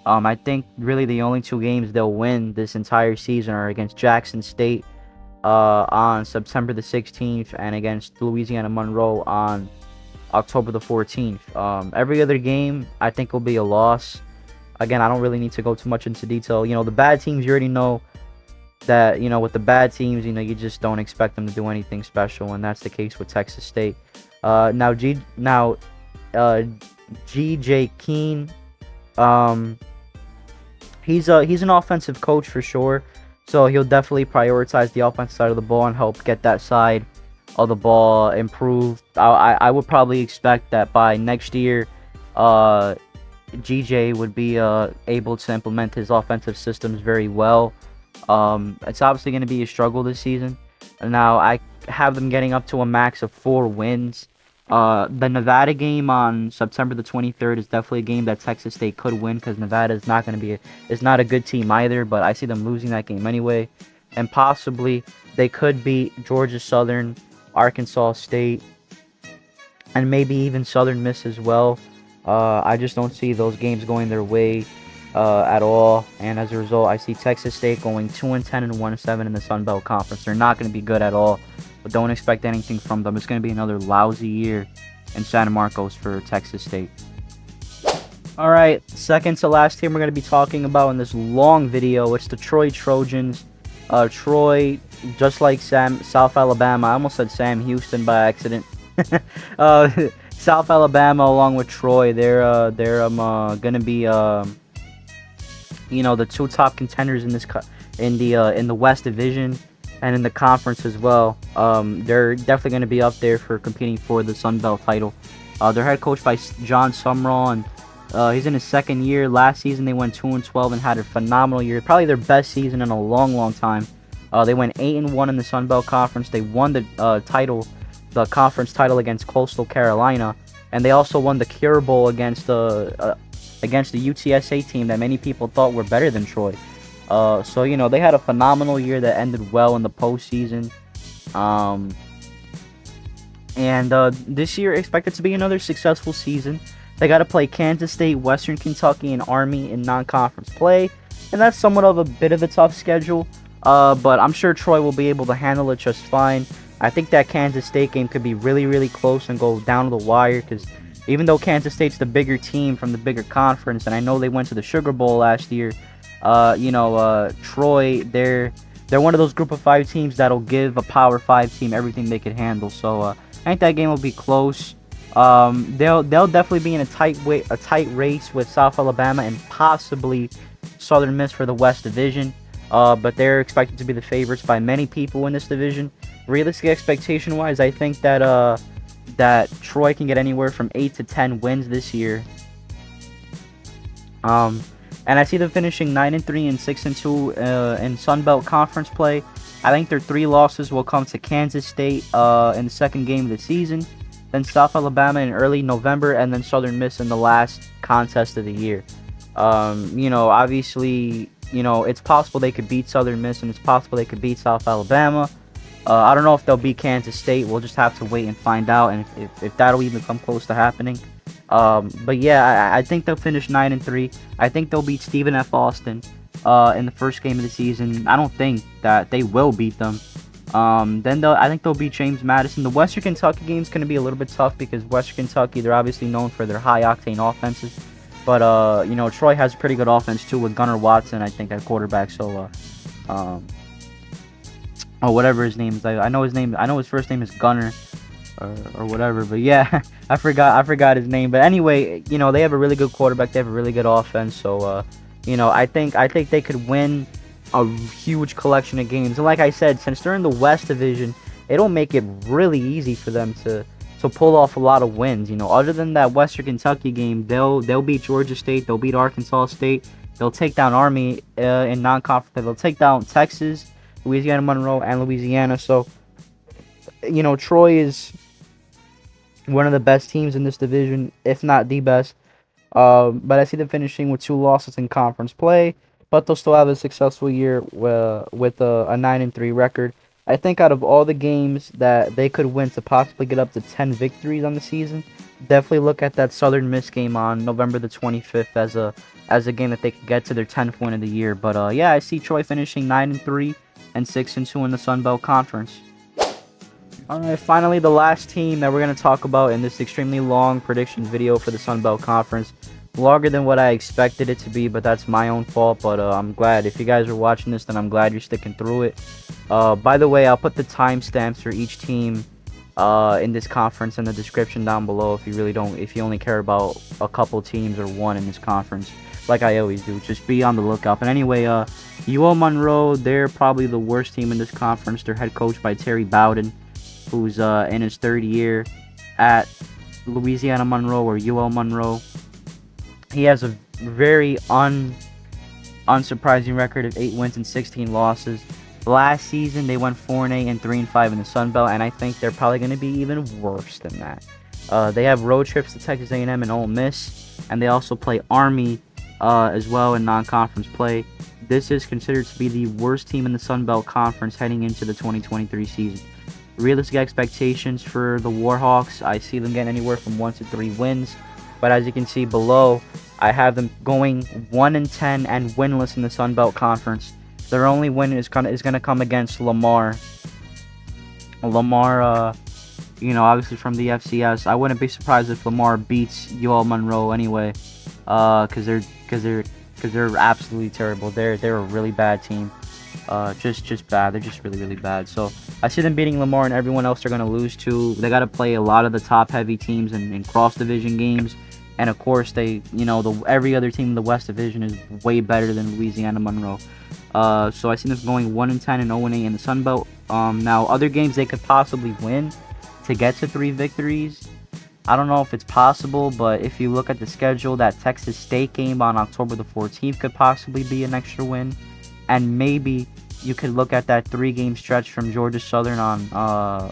I think really the only 2 games they'll win this entire season are against Jackson State on September the 16th and against Louisiana-Monroe on October the 14th. Every other game, I think, will be a loss. Again, I don't really need to go too much into detail. You know, the bad teams, you already know that, you know, with the bad teams, you know, you just don't expect them to do anything special, and that's the case with Texas State. Now, G.J. Keene, he's an offensive coach for sure, so he'll definitely prioritize the offensive side of the ball and help get that side of the ball improved. I would probably expect that by next year, GJ would be able to implement his offensive systems very well. It's obviously going to be a struggle this season. Now, I have them getting up to a max of 4 wins. The Nevada game on September the 23rd is definitely a game that Texas State could win, because Nevada is not going to be is not a good team either, but I see them losing that game anyway. And possibly they could beat Georgia Southern, Arkansas State, and maybe even Southern Miss as well. I just don't see those games going their way at all, and as a result, I see Texas State going 2-10 and 1-7 in the Sun Belt Conference. They're not going to be good at all, but don't expect anything from them. It's going to be another lousy year in San Marcos for Texas State. All right, second to last team we're going to be talking about in this long video, it's the Troy Trojans. Troy, just like South Alabama, I almost said Sam Houston by accident. South Alabama, along with Troy, they're gonna be you know, the 2 top contenders in the West Division and in the conference as well. They're definitely gonna be up there for competing for the Sun Belt title. They're head coached by John Sumrall, and he's in his 2nd year. Last season they went 2-12 and had a phenomenal year, probably their best season in a long time. They went 8-1 in the Sun Belt Conference. They won the conference title against Coastal Carolina, and they also won the Cure Bowl against the UTSA team that many people thought were better than Troy. So, you know, they had a phenomenal year that ended well in the postseason. And this year expected to be another successful season. They got to play Kansas State, Western Kentucky, and Army in non-conference play, and that's somewhat of a bit of a tough schedule. But I'm sure Troy will be able to handle it just fine. I think that Kansas State game could be really close and go down to the wire, because even though Kansas State's the bigger team from the bigger conference, and I know they went to the Sugar Bowl last year, you know, Troy, they're one of those group of 5 teams that'll give a Power 5 team everything they could handle. So I think that game will be close. They'll definitely be in a tight race with South Alabama and possibly Southern Miss for the West Division. But they're expected to be the favorites by many people in this division. Realistic expectation-wise, I think that that Troy can get anywhere from 8 to 10 wins this year. And I see them finishing 9-3 and 6-2 in Sun Belt Conference play. I think their 3 losses will come to Kansas State in the 2nd game of the season, then South Alabama in early November, and then Southern Miss in the last contest of the year. You know, obviously, you know, it's possible they could beat Southern Miss, and it's possible they could beat South Alabama. I don't know if they'll beat Kansas State. We'll just have to wait and find out, and if that'll even come close to happening. But yeah, I think they'll finish 9-3. I think they'll beat Stephen F. Austin in the first game of the season. I don't think that they will beat them. Then I think they'll beat James Madison. The Western Kentucky game is going to be a little bit tough, because Western Kentucky, they're obviously known for their high-octane offenses. But, you know, Troy has a pretty good offense, too, with Gunnar Watson, I think, at quarterback. So, whatever his name is. I know his name. I know his first name is Gunnar, or whatever. But yeah, I forgot his name. But anyway, you know, they have a really good quarterback. They have a really good offense. So, you know, I think they could win a huge collection of games. And like I said, since they're in the West Division, it'll make it really easy for them to pull off a lot of wins. You know, other than that Western Kentucky game, they'll beat Georgia State. They'll beat Arkansas State. They'll take down Army in non-conference. They'll take down Texas, Louisiana-Monroe, and Louisiana. So, you know, Troy is one of the best teams in this division, if not the best. But I see them finishing with 2 losses in conference play, but they'll still have a successful year with a 9-3 record. I think out of all the games that they could win to possibly get up to 10 victories on the season, definitely look at that Southern Miss game on November the 25th as a game that they could get to their 10th win of the year. But yeah, I see Troy finishing 9-3 and 6-2 in the Sun Belt Conference. Alright, finally the last team that we're going to talk about in this extremely long predictions video for the Sun Belt Conference. Longer than what I expected it to be, but that's my own fault. But I'm glad. If you guys are watching this, then I'm glad you're sticking through it. By the way, I'll put the timestamps for each team in this conference in the description down below if you only care about a couple teams or one in this conference, like I always do. Just be on the lookout. But anyway, UL-Monroe, they're probably the worst team in this conference. They're head coached by Terry Bowden, who's in his third year at Louisiana-Monroe or UL-Monroe. He has a very unsurprising record of 8 wins and 16 losses. Last season, they went 4-8 and 3-5 in the Sun Belt, and I think they're probably going to be even worse than that. They have road trips to Texas A&M and Ole Miss, and they also play Army as well in non-conference play. This is considered to be the worst team in the Sun Belt Conference heading into the 2023 season. Realistic expectations for the Warhawks, I see them getting anywhere from 1 to 3 wins. But as you can see below, I have them going 1-10 and winless in the Sun Belt Conference. Their only win is gonna come against Lamar. Lamar, obviously from the FCS. I wouldn't be surprised if Lamar beats UL-Monroe anyway, because they're absolutely terrible. They're a really bad team. Just bad. They're just really bad. So I see them beating Lamar, and everyone else they're gonna lose to. They gotta play a lot of the top heavy teams in cross division games, and of course every other team in the West Division is way better than Louisiana-Monroe. So I see them going 1-10 and 0-8 in the Sun Belt. Now other games they could possibly win to get to 3 victories. I don't know if it's possible, but if you look at the schedule, that Texas State game on October the 14th could possibly be an extra win. And maybe you could look at that 3-game stretch from Georgia Southern on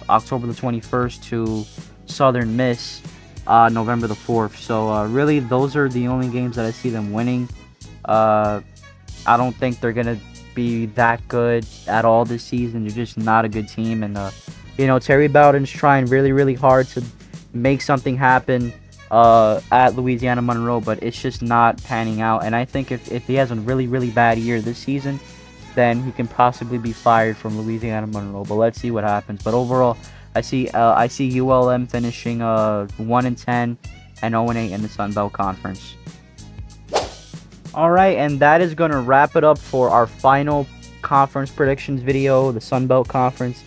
October the 21st to Southern Miss November the 4th. So really, those are the only games that I see them winning. I don't think they're going to be that good at all this season. They're just not a good team. And, Terry Bowden's trying really hard to make something happen at Louisiana-Monroe, but it's just not panning out. And I think if he has a really bad year this season, then he can possibly be fired from Louisiana-Monroe. But let's see what happens. But overall, I see ULM finishing 1-10 and 0-8 in the Sun Belt Conference. Alright, and that is going to wrap it up for our final conference predictions video, the Sun Belt Conference.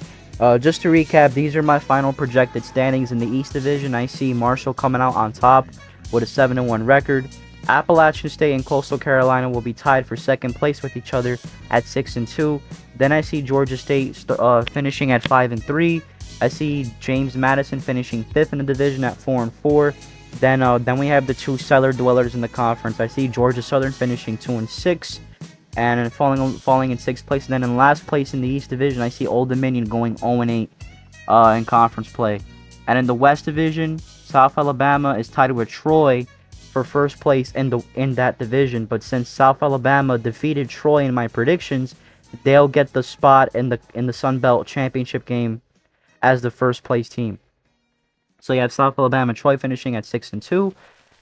Just to recap, these are my final projected standings in the East Division. I see Marshall coming out on top with a 7-1 record. Appalachian State and Coastal Carolina will be tied for second place with each other at 6-2. Then I see Georgia State finishing at 5-3. I see James Madison finishing 5th in the division at 4-4. Then we have the 2 cellar dwellers in the conference. I see Georgia Southern finishing 2-6. And falling in 6th place. And then in last place in the East Division, I see Old Dominion going 0-8 in conference play. And in the West Division, South Alabama is tied with Troy for first place in that division. But since South Alabama defeated Troy in my predictions, they'll get the spot in the Sun Belt Championship game as the first place team. So you have South Alabama, Troy finishing at 6-2,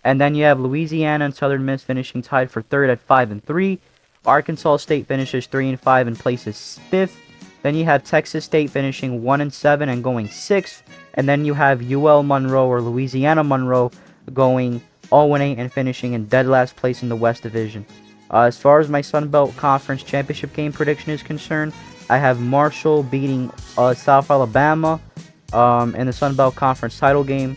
and then you have Louisiana and Southern Miss finishing tied for third at 5-3. Arkansas State finishes 3-5 and places 5th. Then you have Texas State finishing 1-7 and going 6th. And then you have UL-Monroe or Louisiana-Monroe going 0-8 and finishing in dead last place in the West Division. As far as my Sun Belt Conference Championship game prediction is concerned, I have Marshall beating South Alabama in the Sun Belt Conference title game.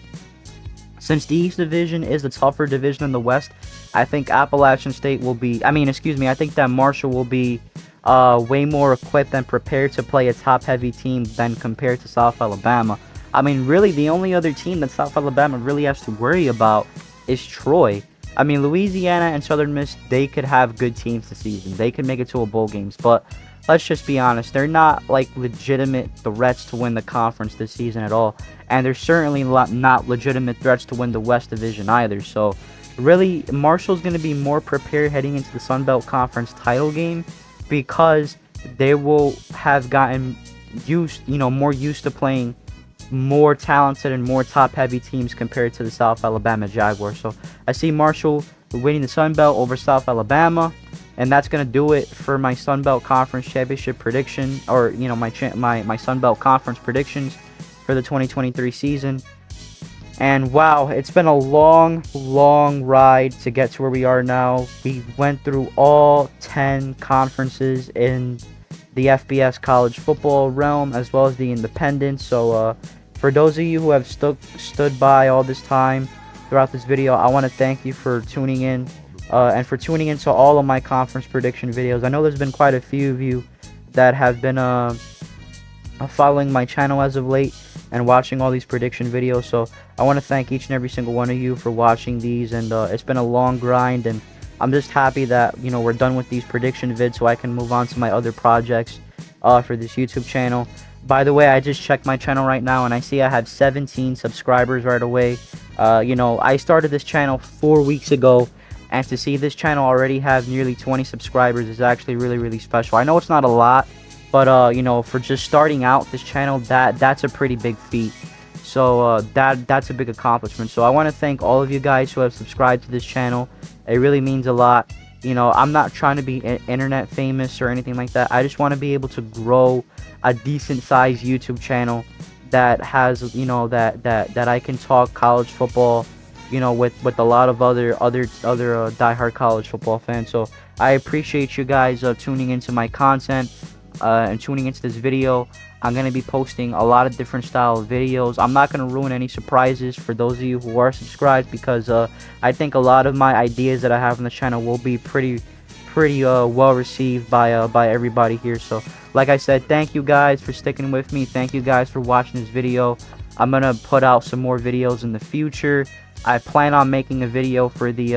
Since the East Division is the tougher division in the West, I think Appalachian State will be... I think that Marshall will be way more equipped and prepared to play a top-heavy team than compared to South Alabama. Really, the only other team that South Alabama really has to worry about is Troy. Louisiana and Southern Miss, they could have good teams this season. They could make it to a bowl games, but let's just be honest. They're not, legitimate threats to win the conference this season at all. And they're certainly not legitimate threats to win the West Division either. So, really, Marshall's going to be more prepared heading into the Sun Belt Conference title game because they will have gotten more used to playing more talented and more top-heavy teams compared to the South Alabama Jaguars. So I see Marshall winning the Sun Belt over South Alabama, and that's going to do it for my Sun Belt Conference Championship prediction, or my Sun Belt Conference predictions. for the 2023 season. And wow, it's been a long ride to get to where we are now. We went through all 10 conferences in the FBS college football realm, as well as the independents. So for those of you who have stood by all this time throughout this video, I want to thank you for tuning in, and for tuning into all of my conference prediction videos. I know there's been quite a few of you that have been following my channel as of late and watching all these prediction videos, so I want to thank each and every single one of you for watching these. And it's been a long grind, and I'm just happy that, you know, we're done with these prediction vids so I can move on to my other projects for this YouTube channel. By the way, I just checked my channel right now and I see I have 17 subscribers right away. You know, I started this channel 4 weeks ago, and to see this channel already have nearly 20 subscribers is actually really special. I know it's not a lot, but you know, for just starting out this channel, that's a pretty big feat. So that's a big accomplishment. So I want to thank all of you guys who have subscribed to this channel. It really means a lot. You know, I'm not trying to be internet famous or anything like that. I just want to be able to grow a decent sized YouTube channel that has, you know, that I can talk college football, you know, with a lot of other diehard college football fans. So I appreciate you guys tuning into my content and tuning into this video. I'm going to be posting a lot of different style of videos. I'm not going to ruin any surprises for those of you who are subscribed, because I think a lot of my ideas that I have on the channel will be pretty well received by everybody here. So like I said, thank you guys for sticking with me. Thank you guys for watching this video. I'm going to put out some more videos in the future. I plan on making a video for the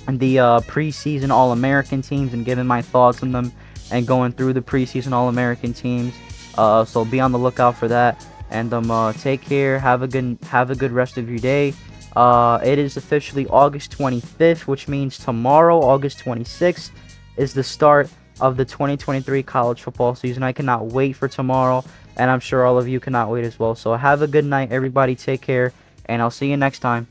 preseason All-American teams and giving my thoughts on them, and going through the preseason All-American teams. So be on the lookout for that. And take care. Have a good rest of your day. It is officially August 25th, which means tomorrow, August 26th, is the start of the 2023 college football season. I cannot wait for tomorrow, and I'm sure all of you cannot wait as well. So have a good night, everybody. Take care, and I'll see you next time.